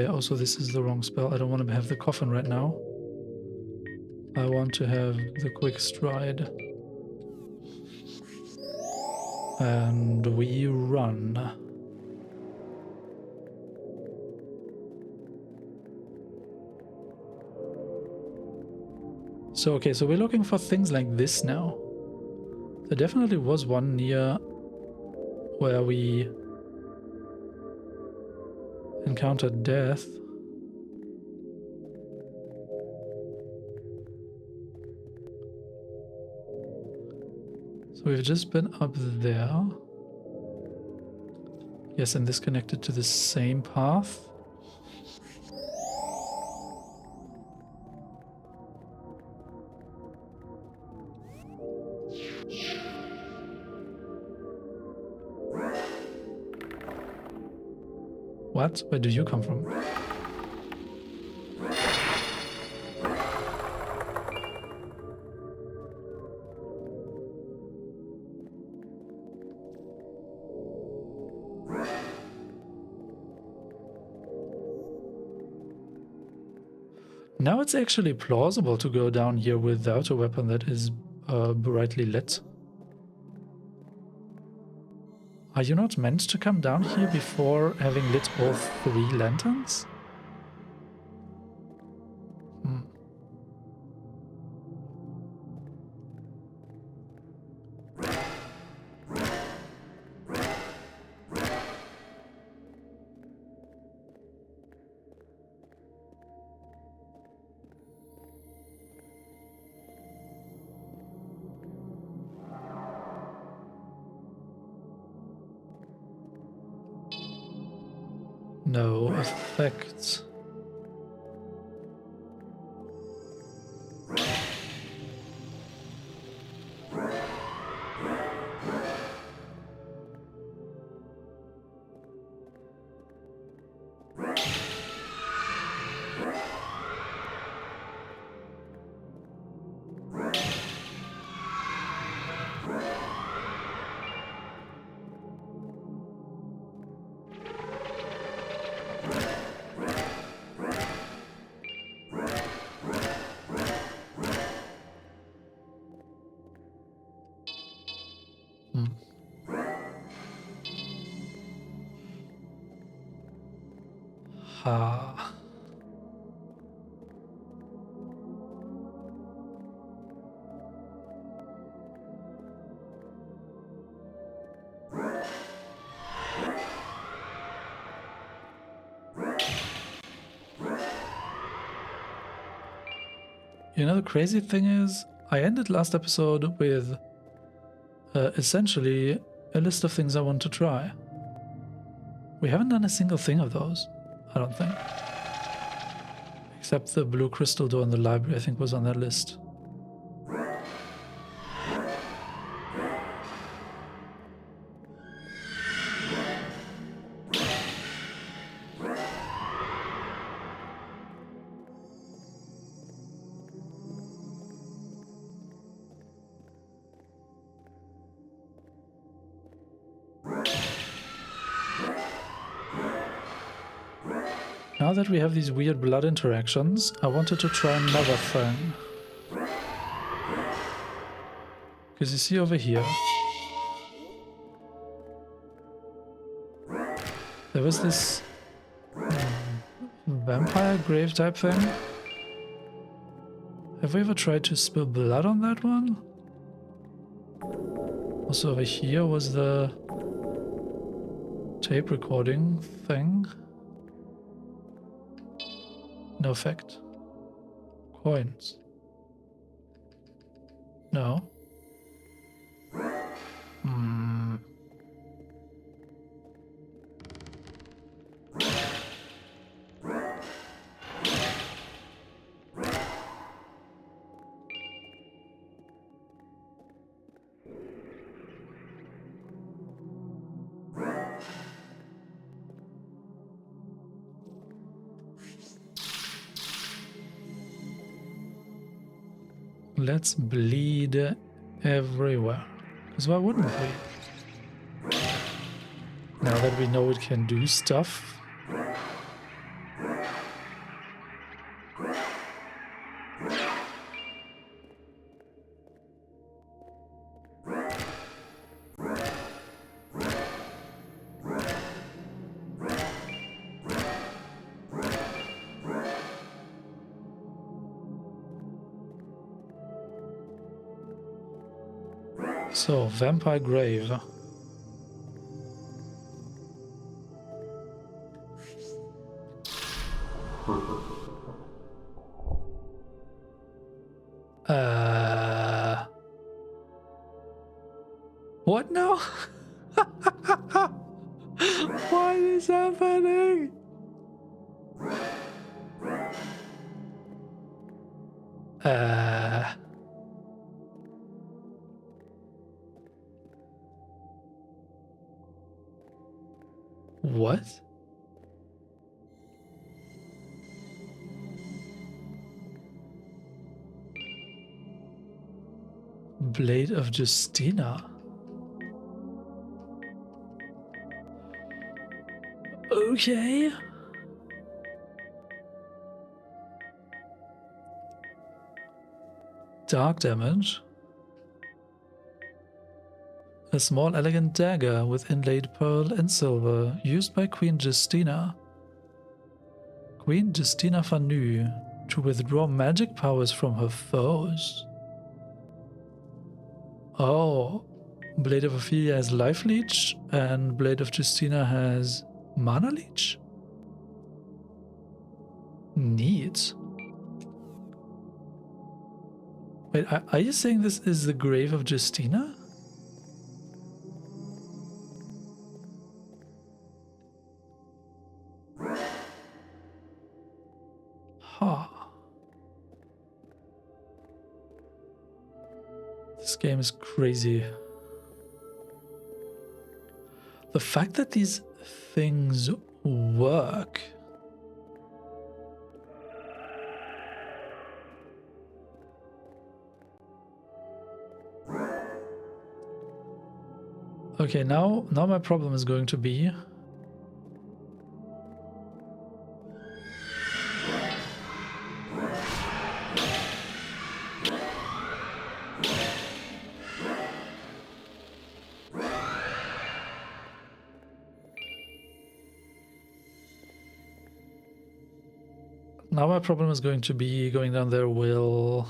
Also, this is the wrong spell. I don't want to have the coffin right now. I want to have the quick stride. And we run. So, okay, so we're looking for things like this now. There definitely was one near where we encountered death. So we've just been up there. Yes, and this connected to the same path. What? Where do you come from? Now it's actually plausible to go down here without a weapon that is brightly lit. Are you not meant to come down here before having lit all 3 lanterns? No effect. Ha. You know, the crazy thing is, I ended last episode with essentially a list of things I want to try. We haven't done a single thing of those, I don't think. Except the blue crystal door in the library, I think, was on that list. Now that we have these weird blood interactions, I wanted to try another thing. Because you see over here, there was this vampire grave type thing. Have we ever tried to spill blood on that one? Also over here was the tape recording thing. No effect. Coins. No. Hmm. Let's bleed everywhere. Because why wouldn't we? Now that we know it can do stuff. So, Vampire Grave. What now? What is happening? What? Blade of Justina. Okay. Dark damage. A small elegant dagger with inlaid pearl and silver, used by Queen Justina. Queen Justina Fanu, to withdraw magic powers from her foes. Oh, Blade of Ophelia has Life Leech, and Blade of Justina has Mana Leech? Neat. Wait, are you saying this is the grave of Justina? Huh. This game is crazy. The fact that these things work. Okay, now my problem is going to be going down there will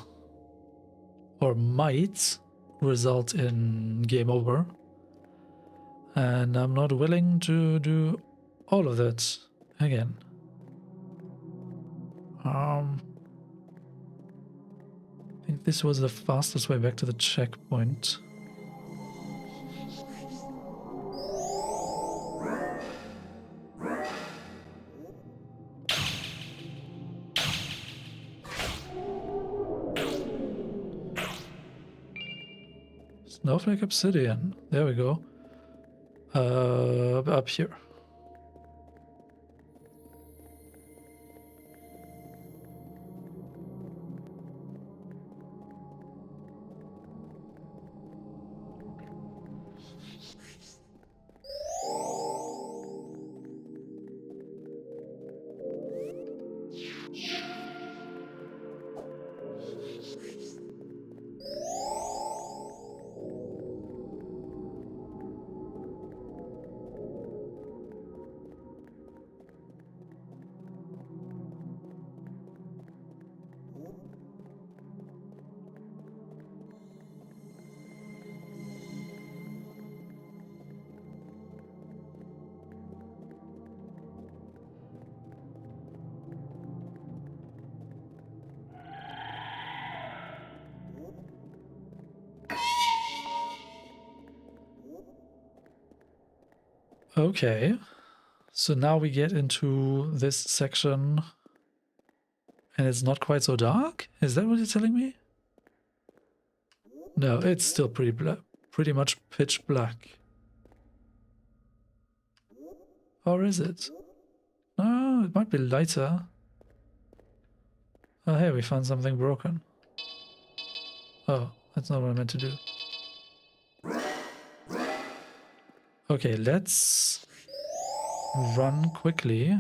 or might result in game over. And I'm not willing to do all of that again. I think this was the fastest way back to the checkpoint. Snowflake Obsidian. There we go. Up here. Okay. So now we get into this section and it's not quite so dark? Is that what you're telling me? No, it's still pretty much pitch black. Or is it? No, it might be lighter. Oh, hey, we found something broken. Oh, that's not what I meant to do. Okay, let's run quickly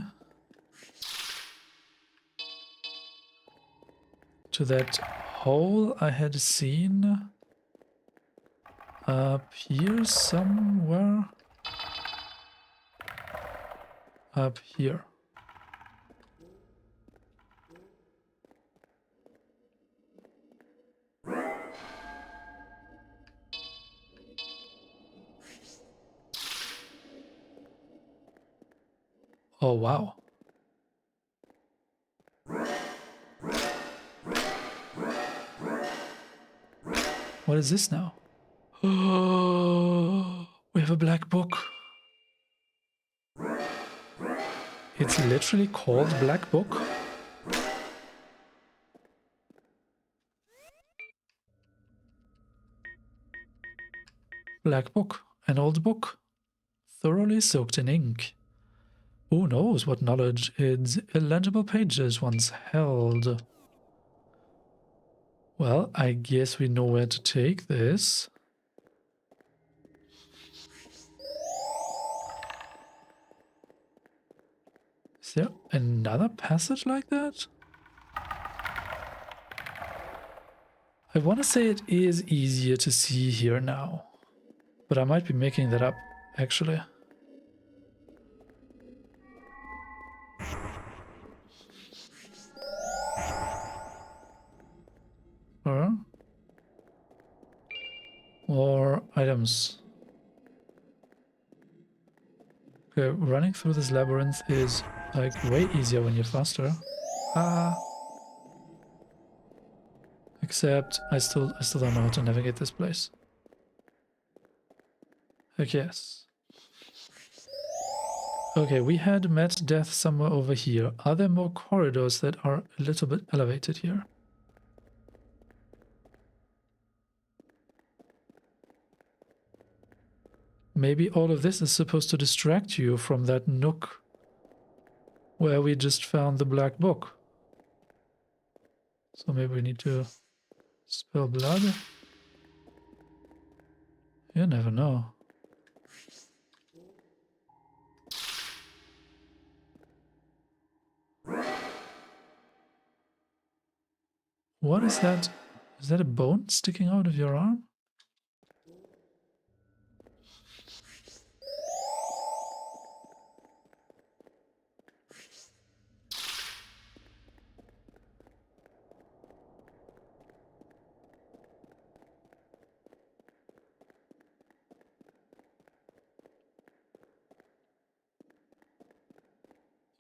to that hole I had seen up here somewhere. Up here. Oh, wow. What is this now? Oh, we have a black book. It's literally called Black Book. Black Book, an old book, thoroughly soaked in ink. Who knows what knowledge its illegible pages once held? Well, I guess we know where to take this. Is there another passage like that? I want to say it is easier to see here now, but I might be making that up, actually. More items. Okay, running through this labyrinth is like way easier when you're faster. Except I still don't know how to navigate this place. Heck yes. Okay, we had met death somewhere over here. Are there more corridors that are a little bit elevated here? Maybe all of this is supposed to distract you from that nook where we just found the black book. So maybe we need to spill blood? You never know. What is that? Is that a bone sticking out of your arm?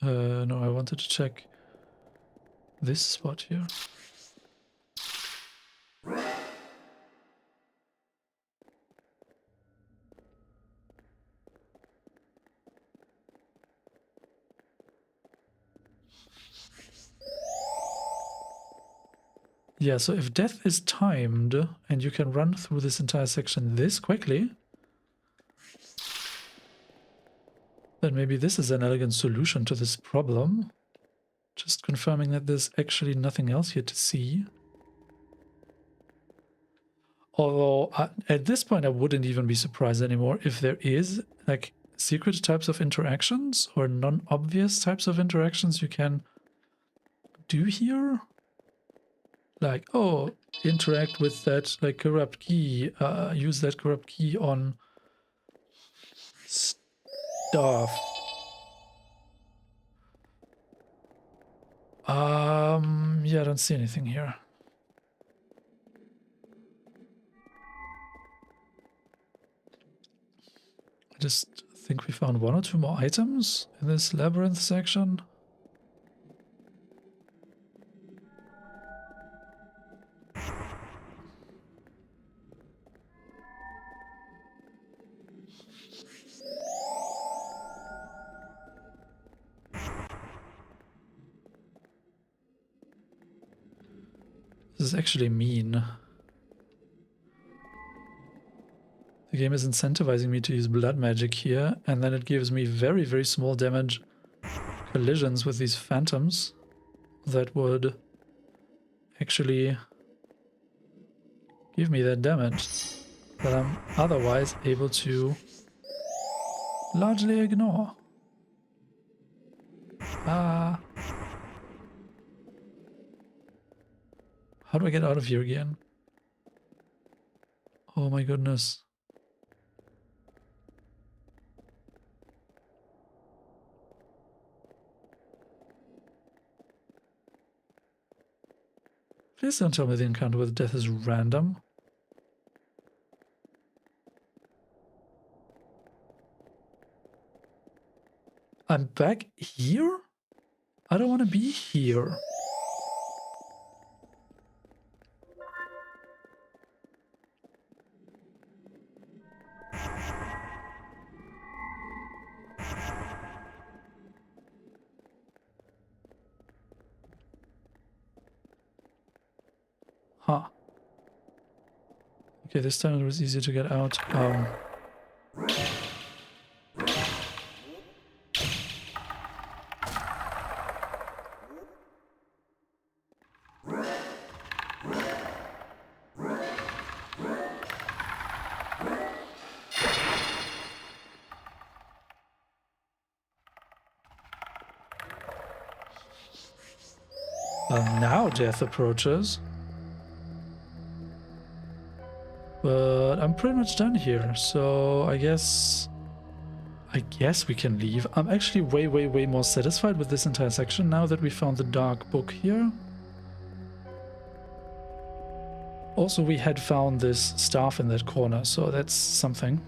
No, I wanted to check this spot here. Yeah, so if death is timed and you can run through this entire section this quickly, then maybe this is an elegant solution to this problem. Just confirming that there's actually nothing else here to see. Although at this point I wouldn't even be surprised anymore if there is like secret types of interactions or non-obvious types of interactions you can do here. Like, oh, interact with that like corrupt key, use that corrupt key on stuff. Yeah, I don't see anything here. I just think we found one or two more items in this labyrinth section. This is actually mean. The game is incentivizing me to use blood magic here, and then it gives me very, very small damage collisions with these phantoms that would actually give me that damage that I'm otherwise able to largely ignore. Ah. How do I get out of here again? Oh my goodness. Please don't tell me the encounter with death is random. I'm back here? I don't want to be here. Huh. Okay, this time it was easier to get out. Now death approaches. But I'm pretty much done here, so I guess we can leave. I'm actually way, way, way more satisfied with this entire section now that we found the dark book here. Also, we had found this staff in that corner, so that's something.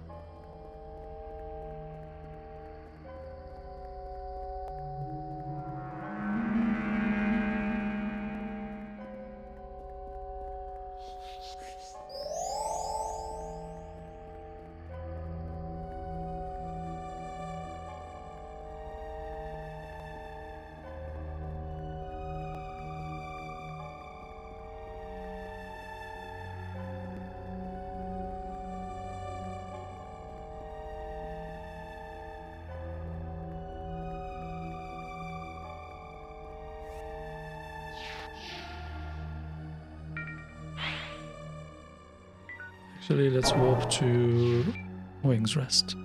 Actually, let's warp to Wings Rest.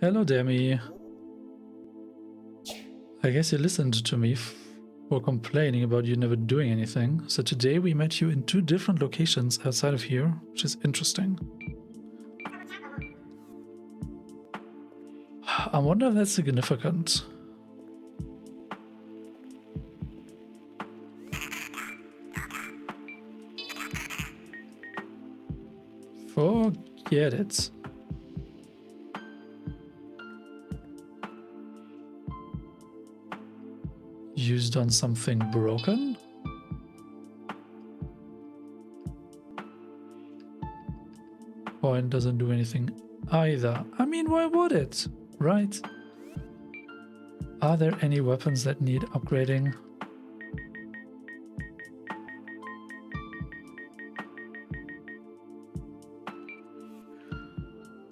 Hello, Demi. I guess you listened to me for complaining about you never doing anything. So today we met you in 2 different locations outside of here, which is interesting. I wonder if that's significant. Forget it. Used on something broken? Coin doesn't do anything either. I mean, why would it? Right? Are there any weapons that need upgrading?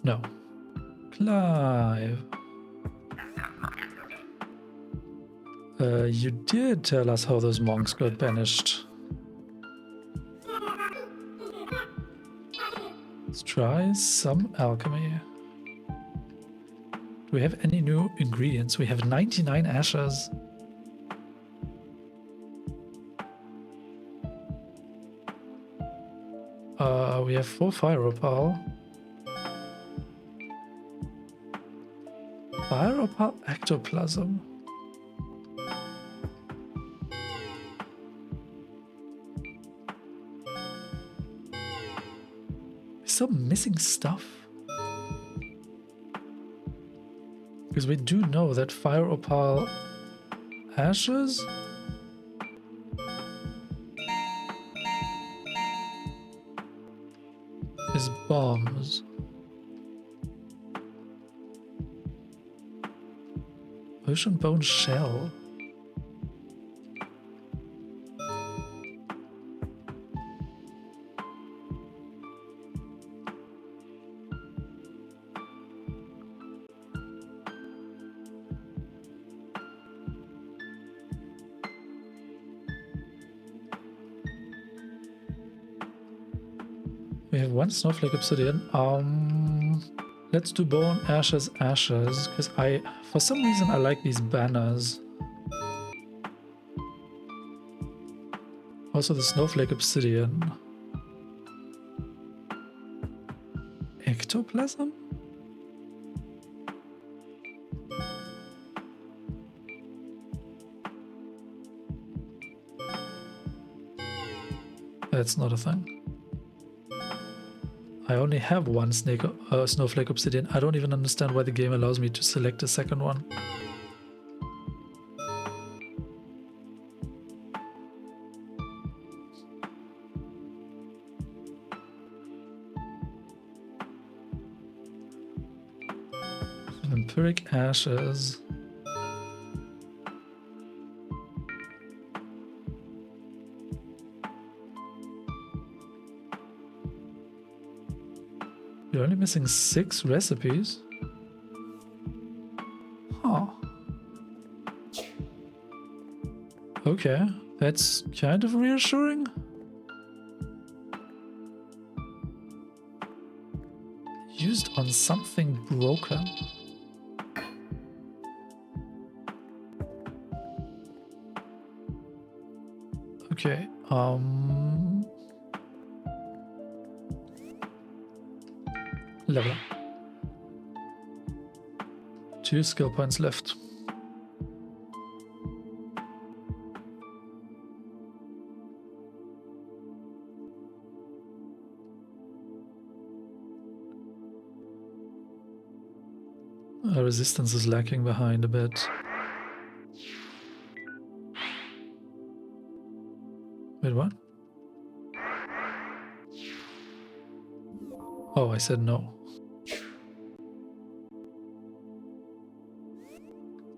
No. Clive. You did tell us how those monks got banished. Let's try some alchemy. Do we have any new ingredients? We have 99 ashes. We have 4 fire opal. Fire opal ectoplasm. Is some missing stuff? Because we do know that fire opal ashes is bombs. Ocean bone shell. We have one snowflake obsidian. Let's do bone, ashes, ashes, because for some reason I like these banners. Also the snowflake obsidian. Ectoplasm? That's not a thing. I only have one snowflake obsidian. I don't even understand why the game allows me to select a second one. Vampiric ashes. You're only missing 6 recipes? Huh. Okay, that's kind of reassuring. Used on something broken. Okay, level up. 2 skill points left. Our resistance is lacking behind a bit. Wait, what? Oh, I said no.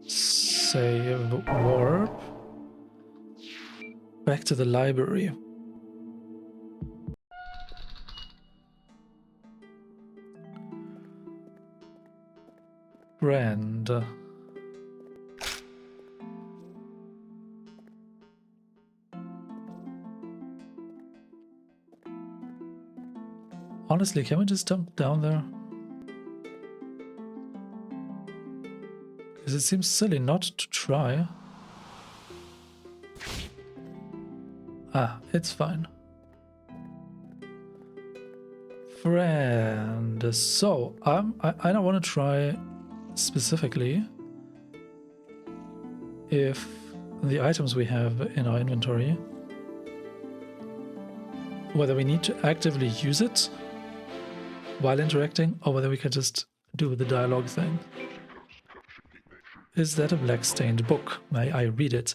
Save warp. Back to the library. Brand. Honestly, can we just jump down there? Because it seems silly not to try. Ah, it's fine. Friend. So, I don't want to try specifically if the items we have in our inventory, whether we need to actively use it while interacting, or whether we can just do the dialogue thing. Is that a black-stained book? May I read it?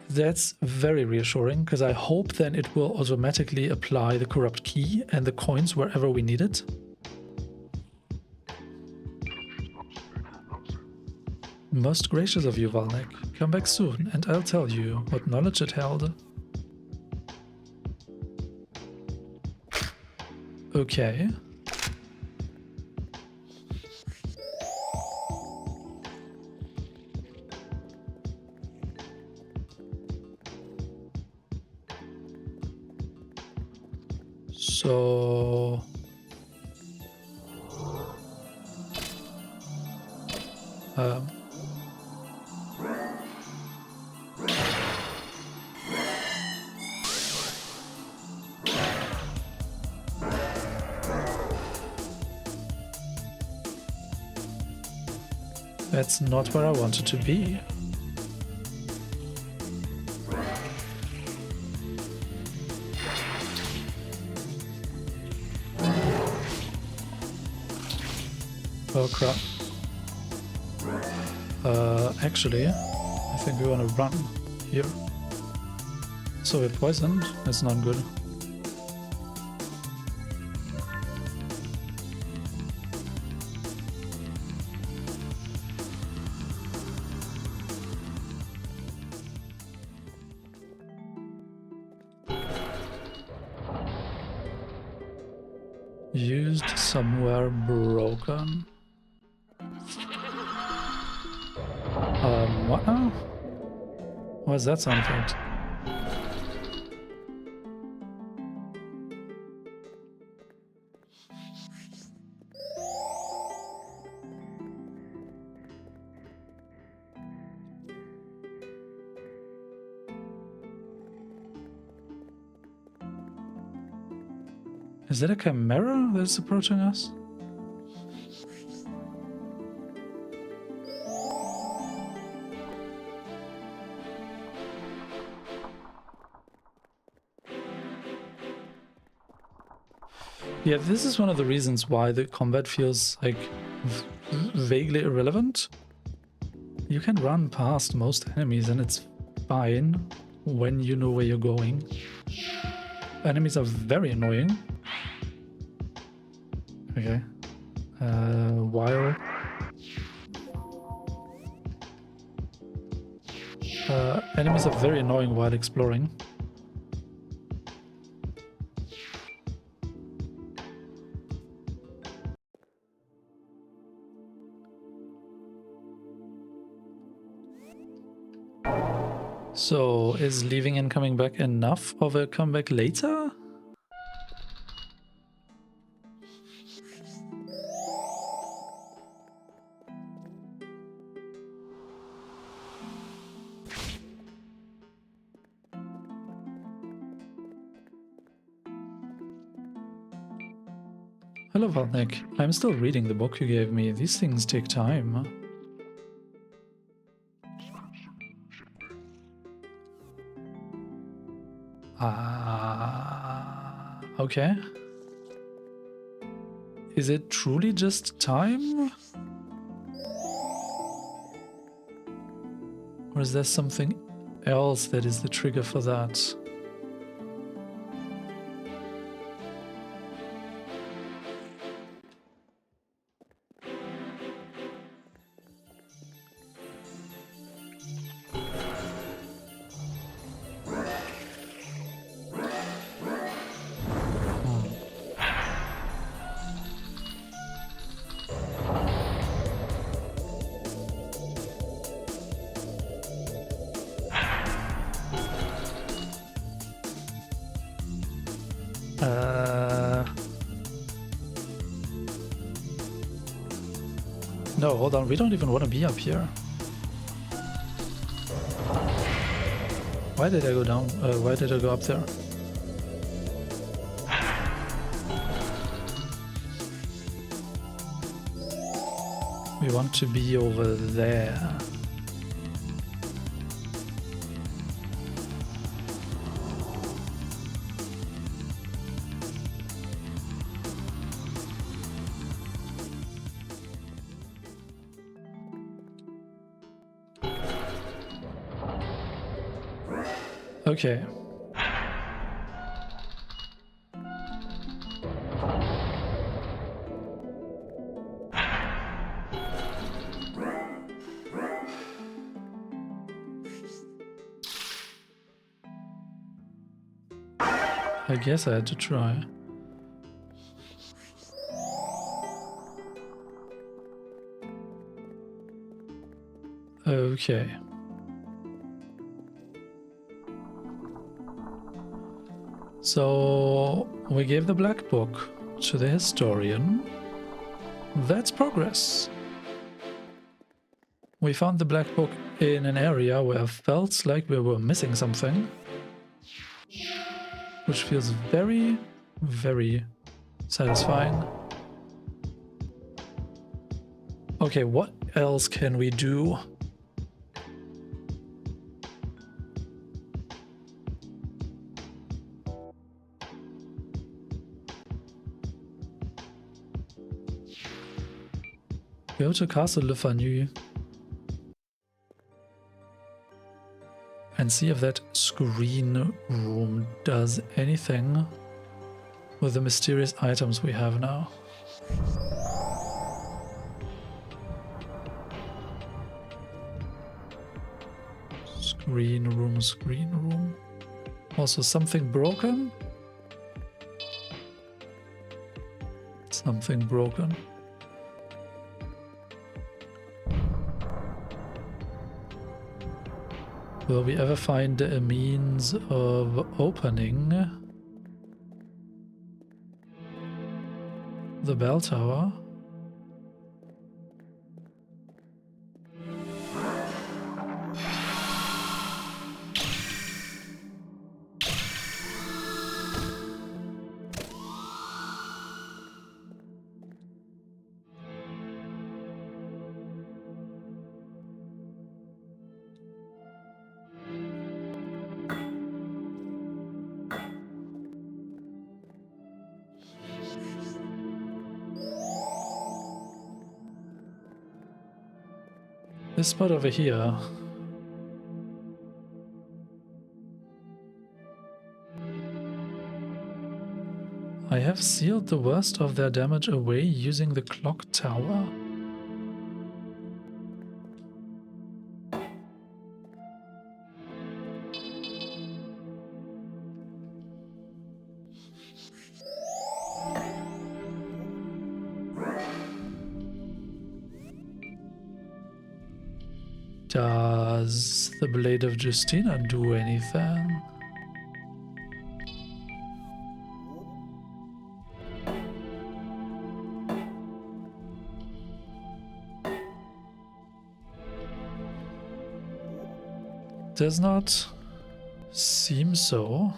That's very reassuring, because I hope then it will automatically apply the corrupt key and the coins wherever we need it. Most gracious of you, Valnek. Come back soon, and I'll tell you what knowledge it held. Okay. So... that's not where I wanted to be. Oh crap. Actually, I think we want to run here. So we're poisoned, that's not good. Used somewhere broken. What now? What is that sound effect? Is that a chimera that's approaching us? Yeah, this is one of the reasons why the combat feels like vaguely irrelevant. You can run past most enemies and it's fine when you know where you're going. Enemies are very annoying. Okay. While enemies are very annoying while exploring. So, is leaving and coming back enough of a comeback later? Hello, Valnik. I'm still reading the book you gave me. These things take time. Okay. Is it truly just time? Or is there something else that is the trigger for that? No, hold on, we don't even want to be up here. Why did I go down? Why did I go up there? We want to be over there. Okay. I guess I had to try. Okay. So we gave the black book to the historian. That's progress. We found the black book in an area where I felt like we were missing something, which feels very, very satisfying. Okay, what else can we do? Go to Castle Fanu and see if that screen room does anything with the mysterious items we have now. Screen room, screen room. Also something broken? Something broken. Will we ever find a means of opening the bell tower? This spot over here. I have sealed the worst of their damage away using the clock tower. Does the Blade of Justina do anything? Does not seem so.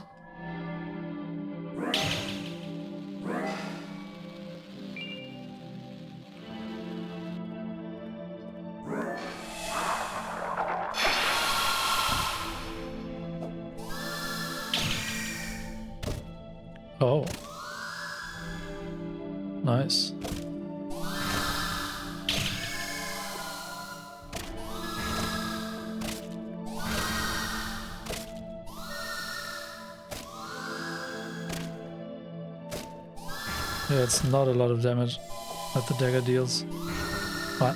Oh. Nice. Yeah, it's not a lot of damage that the dagger deals. What?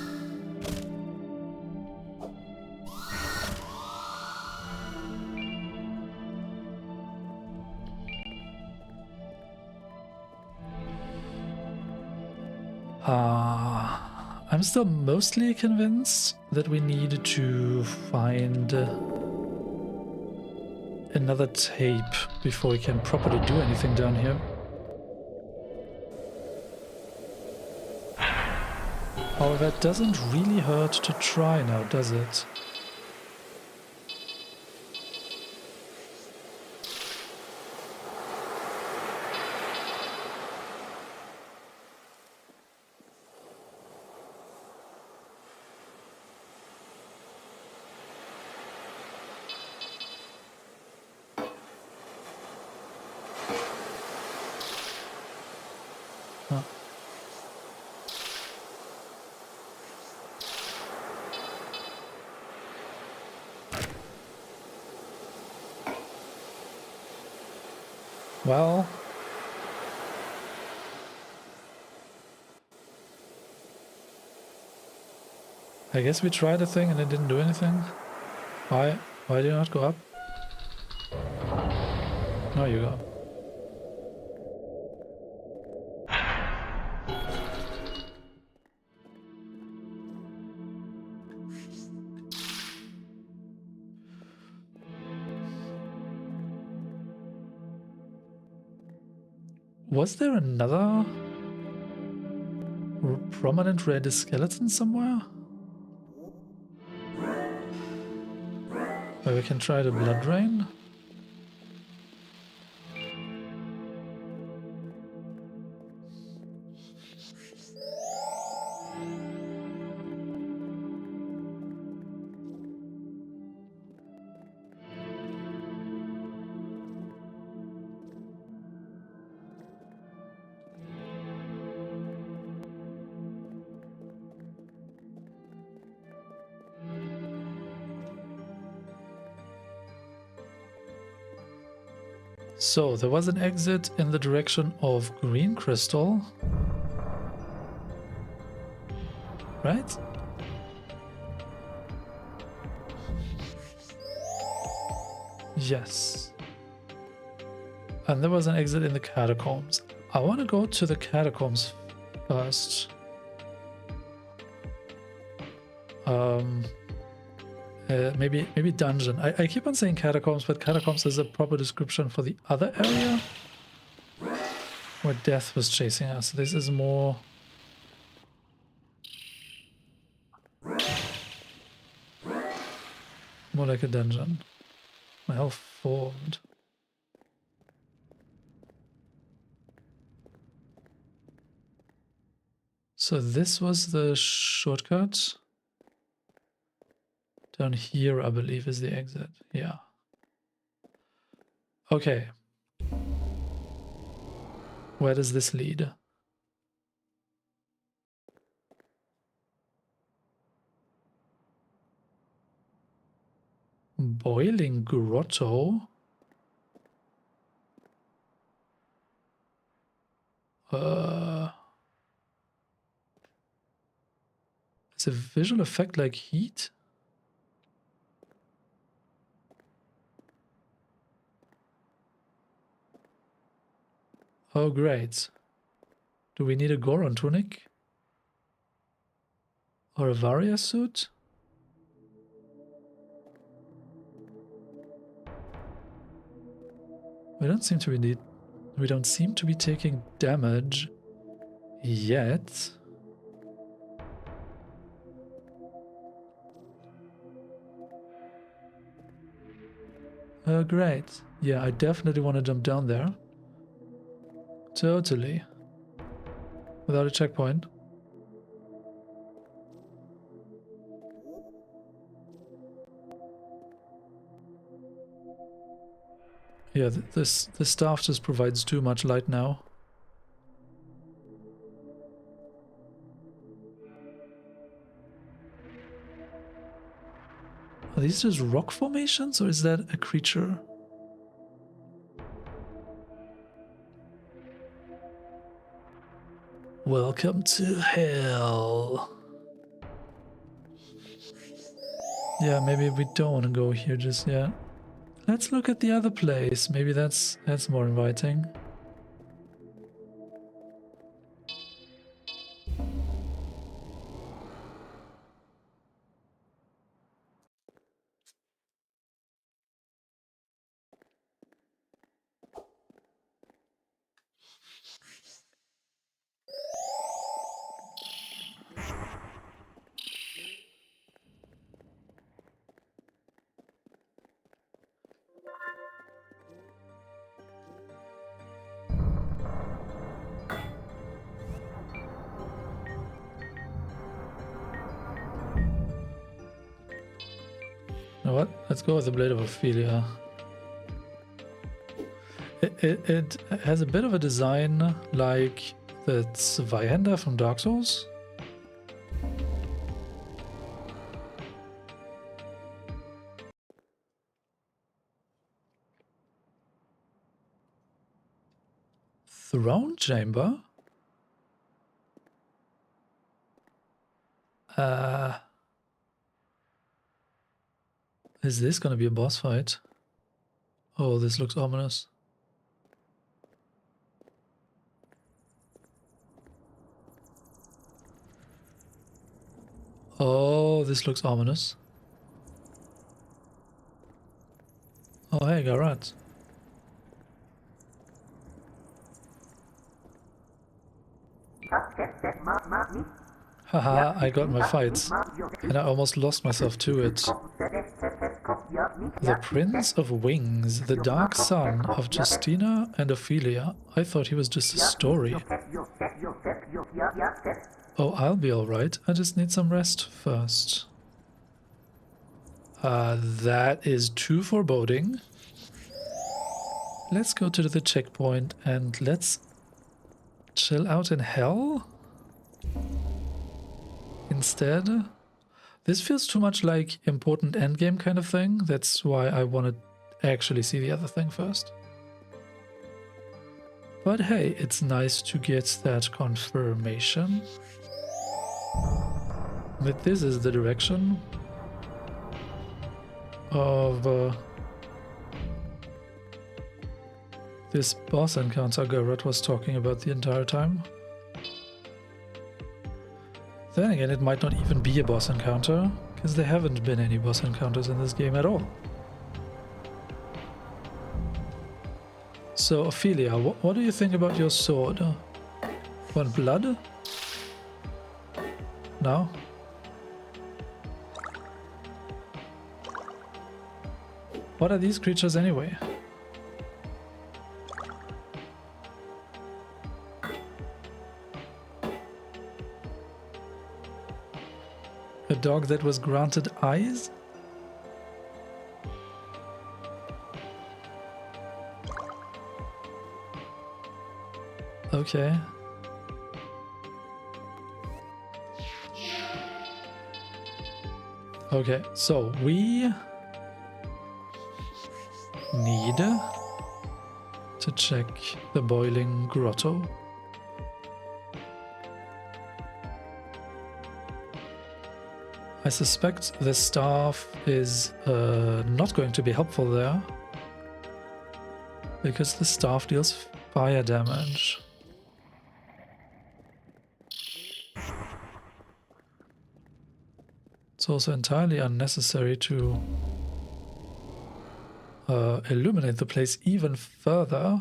I'm still mostly convinced that we need to find another tape before we can properly do anything down here. However, it doesn't really hurt to try now, does it? Huh. Well, I guess we tried a thing and it didn't do anything. Why? Why do you not go up? No, you go. Was there another prominent red skeleton somewhere? Where we can try the blood drain? So, there was an exit in the direction of green crystal. Right? Yes. And there was an exit in the catacombs. I want to go to the catacombs first. Maybe dungeon. I keep on saying catacombs, but catacombs is a proper description for the other area where death was chasing us. This is more like a dungeon. Well formed. So this was the shortcut. Down here, I believe, is the exit. Yeah. Okay. Where does this lead? Boiling Grotto? It's a visual effect like heat? Oh, great. Do we need a Goron tunic? Or a Varia suit? We don't seem to be taking damage yet. Great. Yeah, I definitely want to jump down there. Totally. Without a checkpoint. Yeah, the staff just provides too much light now. Are these just rock formations, or is that a creature? Welcome to hell. Yeah, maybe we don't want to go here just yet. Let's look at the other place. Maybe that's more inviting. You know what? Let's go with the Blade of Ophelia. It has a bit of a design like the Zweihander from Dark Souls. Throne chamber? Is this gonna be a boss fight? Oh, this looks ominous. Oh, this looks ominous. Oh, hey, Garat. Haha, I got my fights, and I almost lost myself to it. The Prince of Wings, the dark son of Justina and Ophelia. I thought he was just a story. Oh, I'll be alright. I just need some rest first. That is too foreboding. Let's go to the checkpoint and let's chill out in hell instead. This feels too much like important endgame kind of thing. That's why I want to actually see the other thing first. But hey, it's nice to get that confirmation that this is the direction of this boss encounter Garrett was talking about the entire time. Then again, it might not even be a boss encounter, because there haven't been any boss encounters in this game at all. So, Ophelia, what do you think about your sword? Want blood? No? What are these creatures anyway? A dog that was granted eyes? Okay. Okay, so we need to check the boiling grotto. I suspect the staff is not going to be helpful there, because the staff deals fire damage. It's also entirely unnecessary to illuminate the place even further.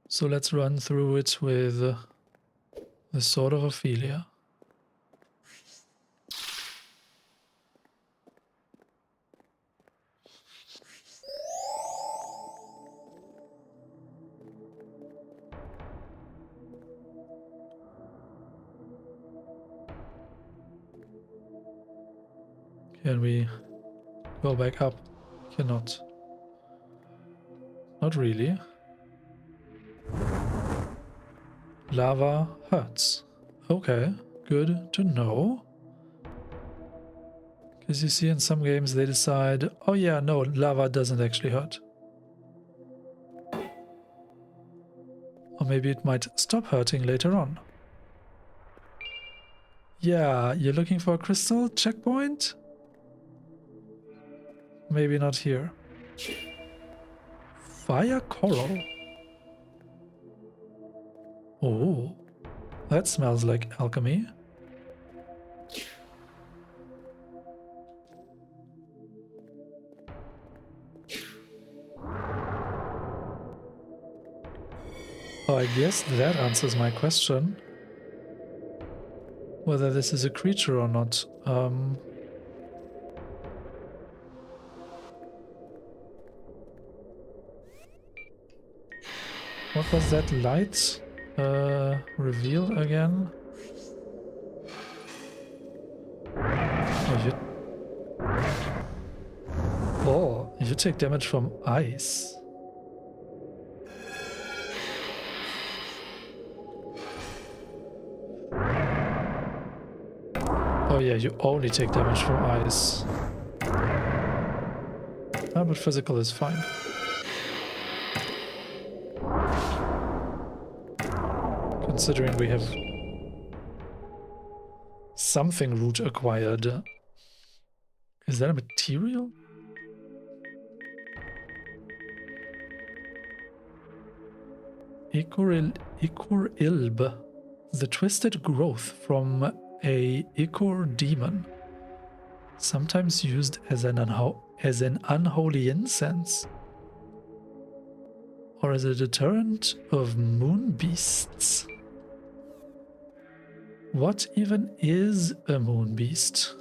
So let's run through it with the Sword of Ophelia. Can we go back up? Cannot. Not really. Lava hurts. Okay, good to know. Because you see in some games they decide, oh yeah, no, lava doesn't actually hurt. Or maybe it might stop hurting later on. Yeah, you're looking for a crystal checkpoint? Maybe not here. Fire coral. Oh, that smells like alchemy. Oh, I guess that answers my question. Whether this is a creature or not. What was that light reveal again? Oh, you take damage from ice. Oh yeah, you only take damage from ice. Ah, but physical is fine. Considering we have something root acquired. Is that a material? Ichor-ilb. The twisted growth from a ichor demon. Sometimes used as an unholy incense. Or as a deterrent of moon beasts. What even is a moon beast?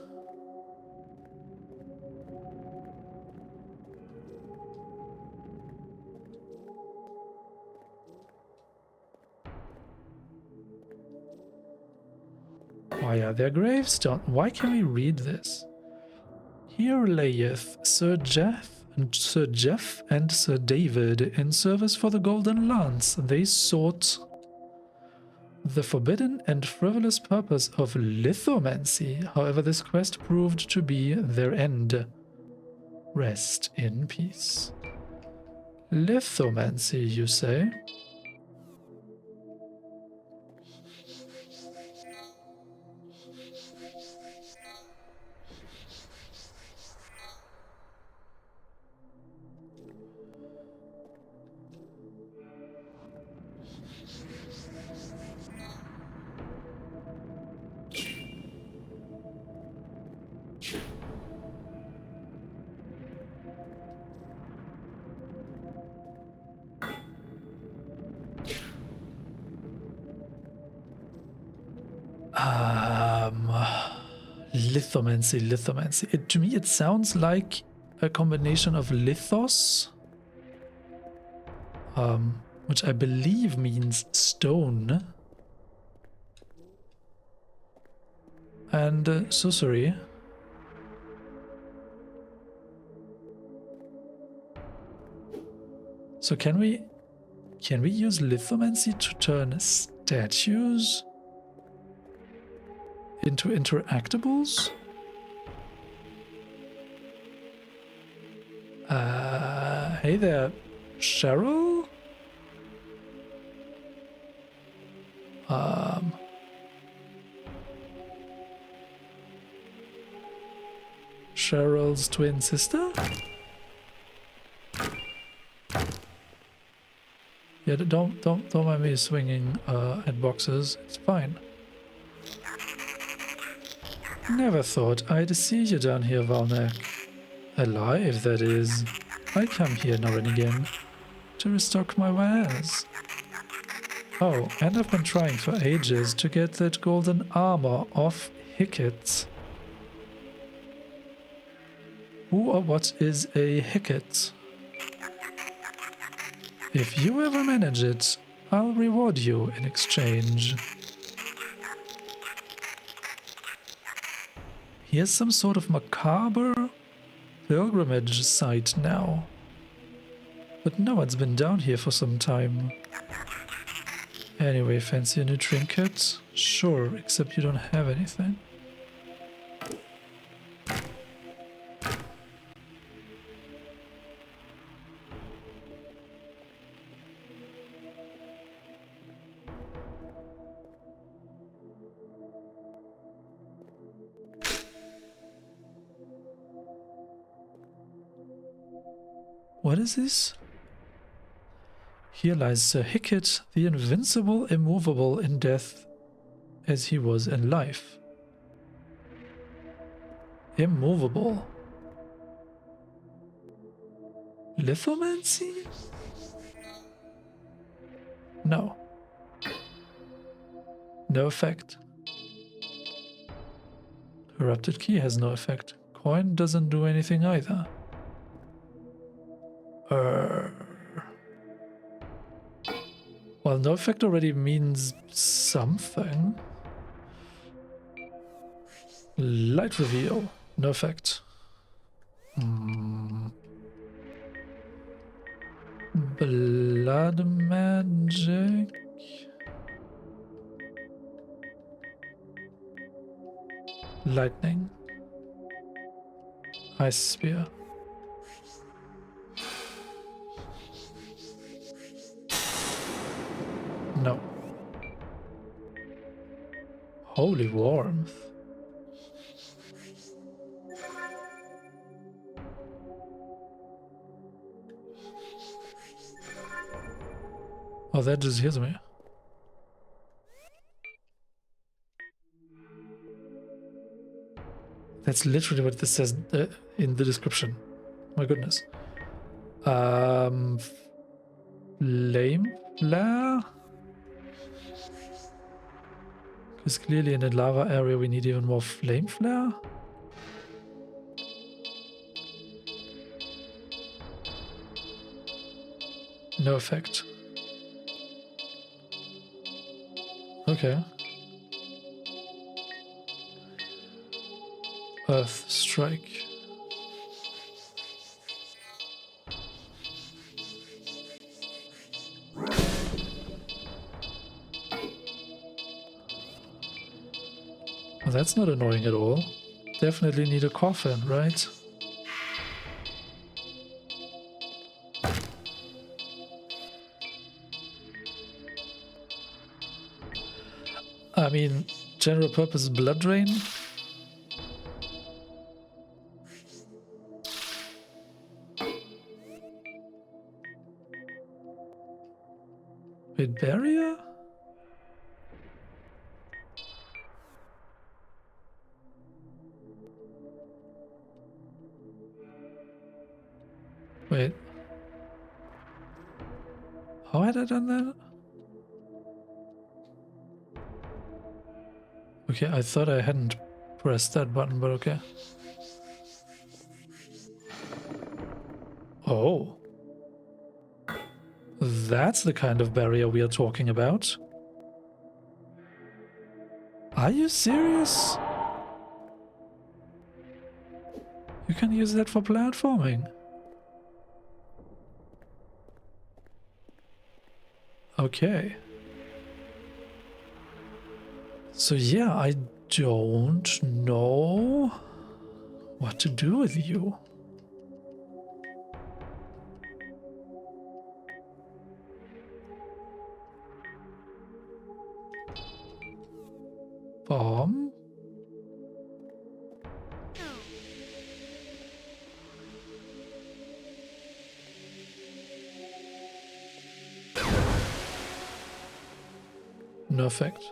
Why are there gravestones? Why can we read this? Here layeth Sir Jeff and Sir David in service for the Golden Lance. They sought the forbidden and frivolous purpose of lithomancy. However, this quest proved to be their end. Rest in peace. Lithomancy, you say? Lithomancy, lithomancy. To me, it sounds like a combination of lithos, which I believe means stone, and sorcery. So can we use lithomancy to turn statues into interactables? Hey there, Cheryl? Cheryl's twin sister? Yeah, don't mind me swinging at boxes. It's fine. Never thought I'd see you down here, Valnek. Alive, that is. I come here now and again to restock my wares. Oh, and I've been trying for ages to get that golden armor off Hickett. Who or what is a Hickett? If you ever manage it, I'll reward you in exchange. Here's some sort of macabre pilgrimage site now. But no one's been down here for some time. Anyway, fancy a new trinket? Sure, except you don't have anything. What is this? Here lies Sir Hickett, the invincible, immovable in death, as he was in life. Immovable. Lithomancy? No. No effect. Corrupted key has no effect. Coin doesn't do anything either. Well, no effect already means something. Light reveal. No effect. Blood magic. Lightning. Ice spear. No. Holy warmth. Oh, that just hears me. That's literally what this says in the description. My goodness. Flame flare? Because clearly in the lava area we need even more flame flare. No effect. Okay. Earth strike. Well, that's not annoying at all. Definitely need a coffin, right? I mean, general purpose blood drain. Wait, barrier? Wait. How had I done that? Okay, I thought I hadn't pressed that button, but okay. Oh. That's the kind of barrier we are talking about. Are you serious? You can use that for platforming. Okay. So yeah, I don't know what to do with you. Bomb? No effect.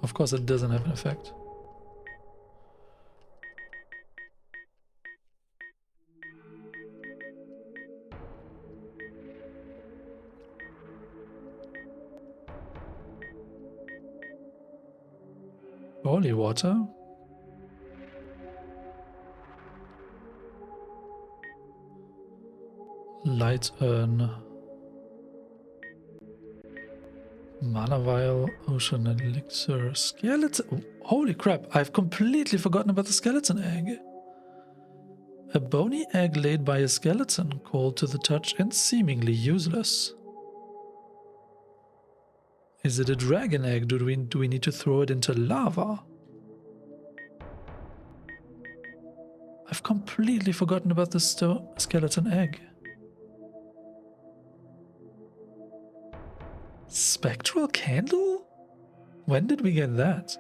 Of course it doesn't have an effect. Holy water? Light urn. Mana vial, ocean elixir, skeleton. Holy crap, I've completely forgotten about the skeleton egg. A bony egg laid by a skeleton, cold to the touch and seemingly useless. Is it a dragon egg? Do we need to throw it into lava? I've completely forgotten about the skeleton egg. Spectral candle? When did we get that?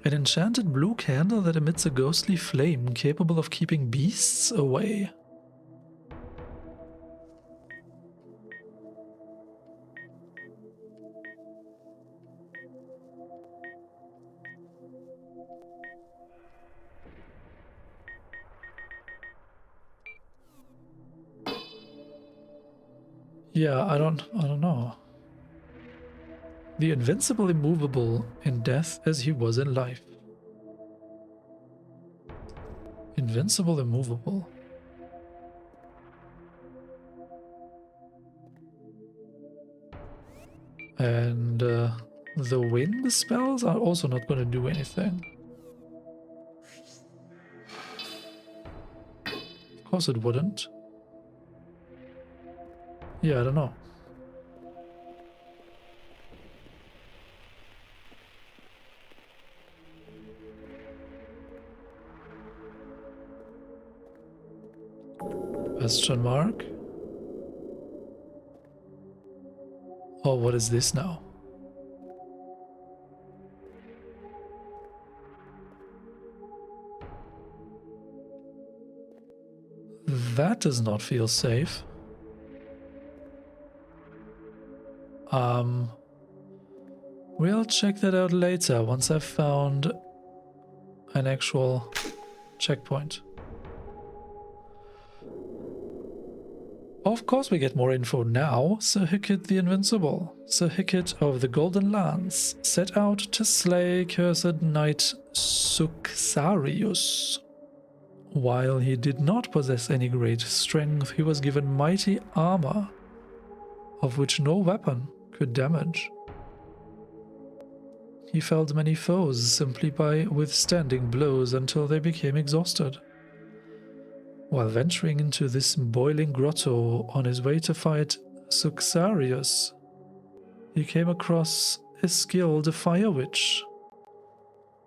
An enchanted blue candle that emits a ghostly flame capable of keeping beasts away. Yeah, I don't know. The invincible immovable in death as he was in life. Invincible immovable. And the wind spells are also not going to do anything. Of course it wouldn't. Yeah, I don't know. Question mark? Oh, what is this now? That does not feel safe. We'll check that out later once I've found an actual checkpoint. Of course we get more info now. Sir Hickett the Invincible, Sir Hickett of the Golden Lance, set out to slay cursed knight Suxarius. While he did not possess any great strength, he was given mighty armor, of which no weapon could damage. He felled many foes simply by withstanding blows until they became exhausted. While venturing into this boiling grotto on his way to fight Suxarius, he came across a skilled fire witch.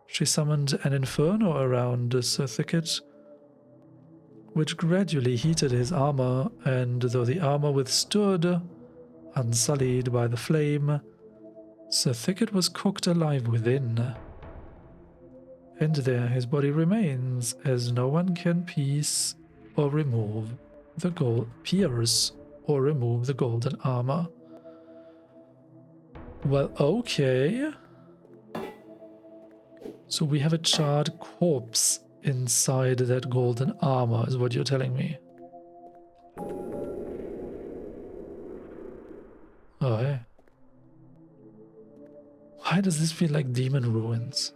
She summoned an inferno around Sir Thicket, which gradually heated his armor, and though the armor withstood, unsullied by the flame, Sir Thicket was cooked alive within. And there his body remains, as no one can pierce or remove the golden armor. Well, okay. So we have a charred corpse inside that golden armor, is what you're telling me. Oh, hey. Why does this feel like demon ruins?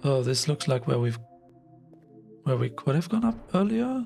Oh, this looks like where we could have gone up earlier.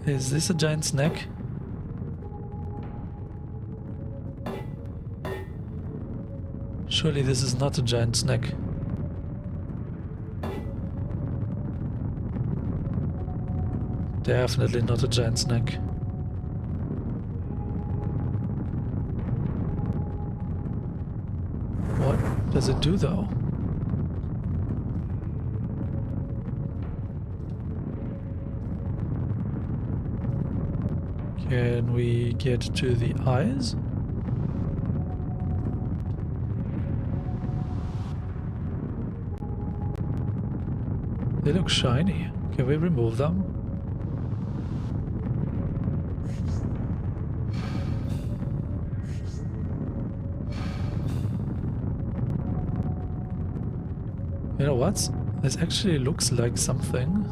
Is this a giant snake? Surely this is not a giant snake. Definitely not a giant snake. What does it do though? Can we get to the eyes? They look shiny. Can we remove them? You know what? This actually looks like something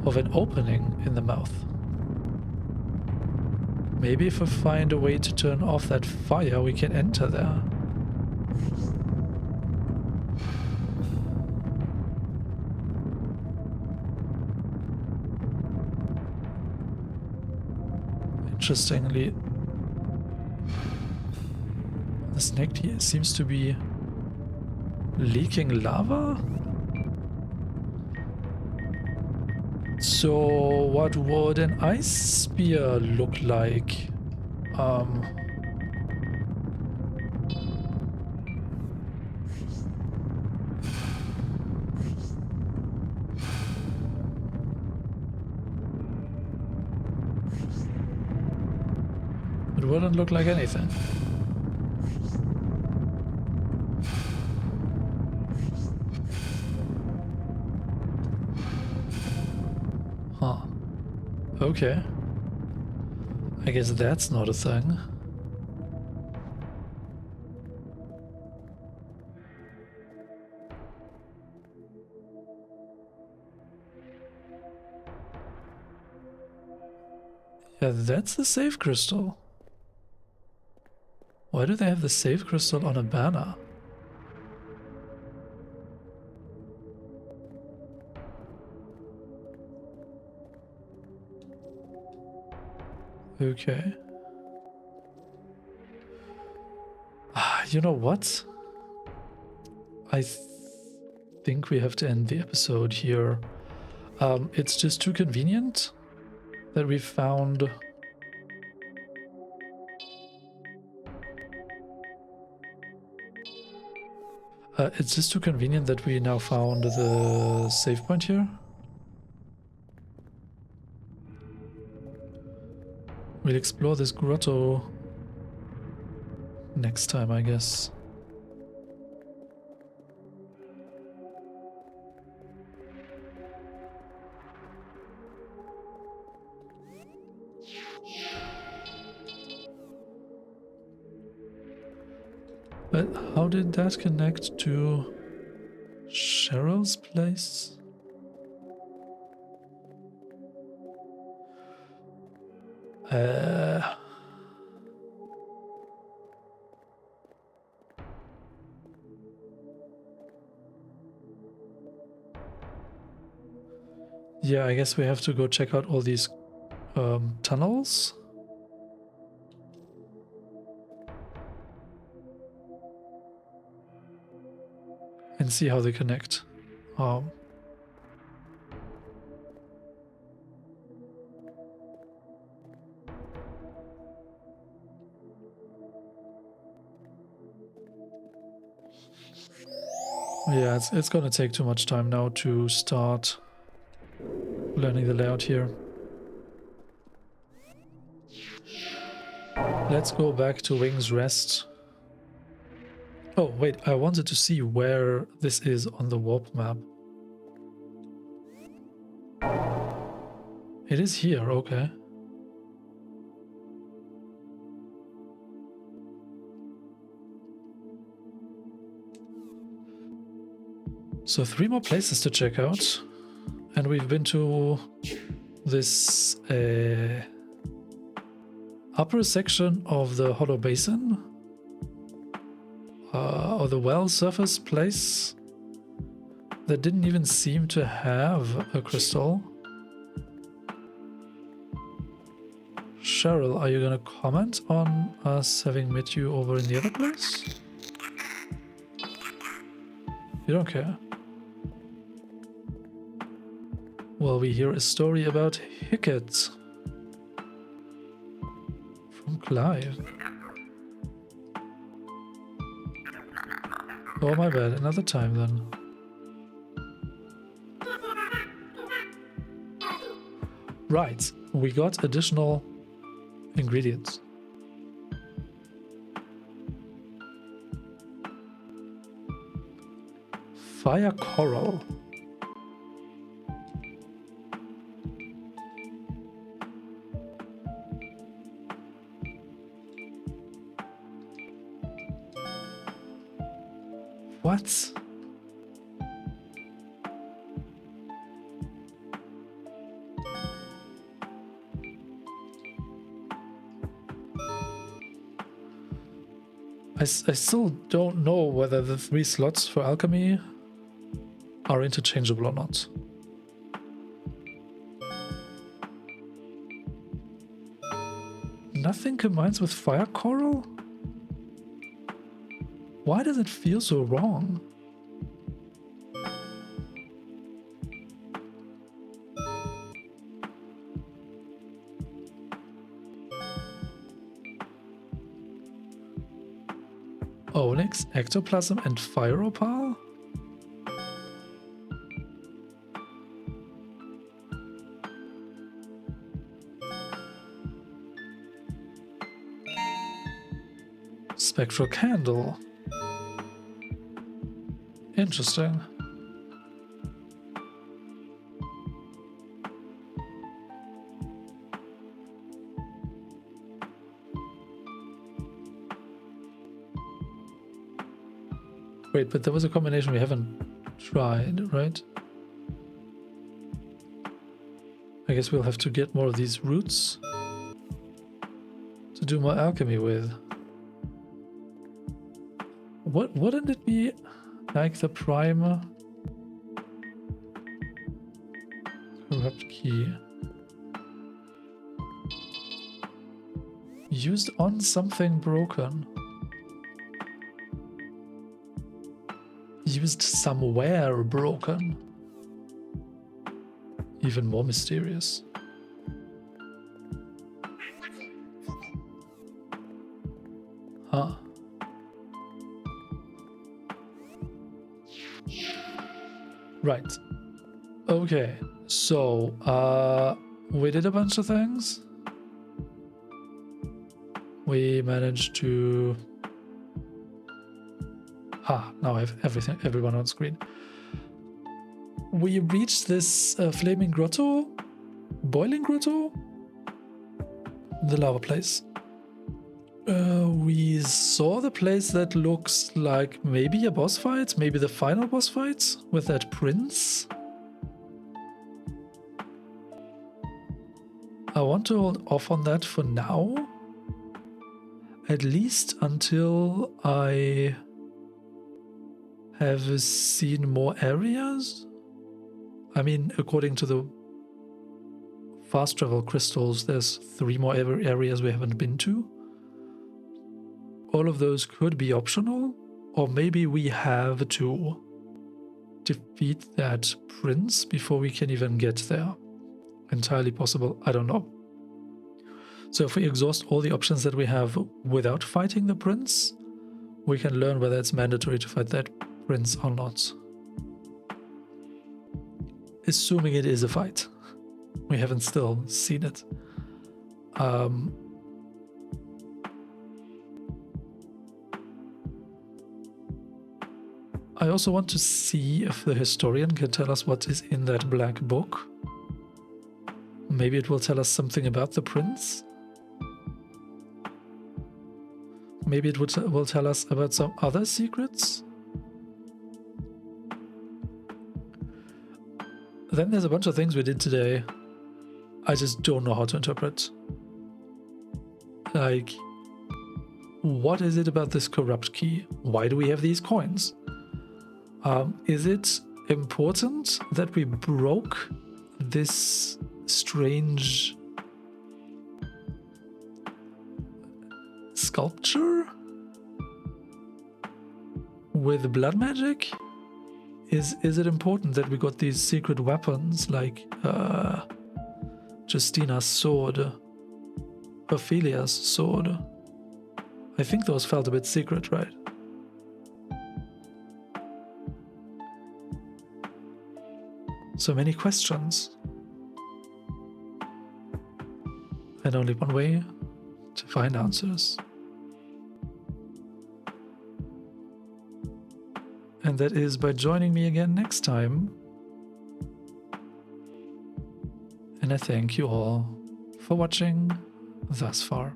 of an opening in the mouth. Maybe if we find a way to turn off that fire, we can enter there. Interestingly, the snake here seems to be leaking lava? So what would an ice spear look like? It wouldn't look like anything. Huh. Okay. I guess that's not a thing. Yeah, that's the save crystal. Why do they have the save crystal on a banner? Okay. You know what? I think we have to end the episode here. It's just too convenient that we found... it's just too convenient that we now found the save point here. We'll explore this grotto next time, I guess. But how did that connect to Cheryl's place? Yeah, I guess we have to go check out all these tunnels. And see how they connect. Yeah, it's gonna take too much time now to start learning the layout here. Let's go back to Wing's Rest. Oh, wait, I wanted to see where this is on the warp map. It is here, okay. So 3 more places to check out. And we've been to this upper section of the Hollow Basin. Or the well surface place that didn't even seem to have a crystal. Cheryl, are you gonna comment on us having met you over in the other place? You don't care. Well, we hear a story about Hickett from Clive. Oh, my bad. Another time then. Right, we got additional ingredients. Fire coral. What? I still don't know whether the 3 slots for alchemy are interchangeable or not. Nothing combines with fire coral? Why does it feel so wrong? Onyx, ectoplasm, and fire opal? Spectral candle. Interesting. Wait, but there was a combination we haven't tried, right? I guess we'll have to get more of these roots to do more alchemy with. Wouldn't it be like the primer? Corrupt key. Used on something broken. Used somewhere broken. Even more mysterious. Huh. Right. Okay. So, we did a bunch of things. We managed to... now I have everyone on screen. We reached this flaming grotto, boiling grotto, the lava place. We saw the place that looks like maybe a boss fight, maybe the final boss fight with that prince. I want to hold off on that for now, at least until I have seen more areas. I mean, according to the fast travel crystals, there's 3 more areas we haven't been to. All of those could be optional, or maybe we have to defeat that prince before we can even get there. Entirely possible, I don't know. So if we exhaust all the options that we have without fighting the prince, we can learn whether it's mandatory to fight that prince or not. assuming it is a fight. We haven't still seen it. I also want to see if the historian can tell us what is in that black book. Maybe it will tell us something about the prince. Maybe it will tell us about some other secrets. Then there's a bunch of things we did today I just don't know how to interpret. Like, what is it about this corrupt key? Why do we have these coins? Is it important that we broke this strange sculpture with blood magic? Is it important that we got these secret weapons like Justina's sword, Ophelia's sword? I think those felt a bit secret, right? So many questions. And only one way to find answers. And that is by joining me again next time. And I thank you all for watching thus far.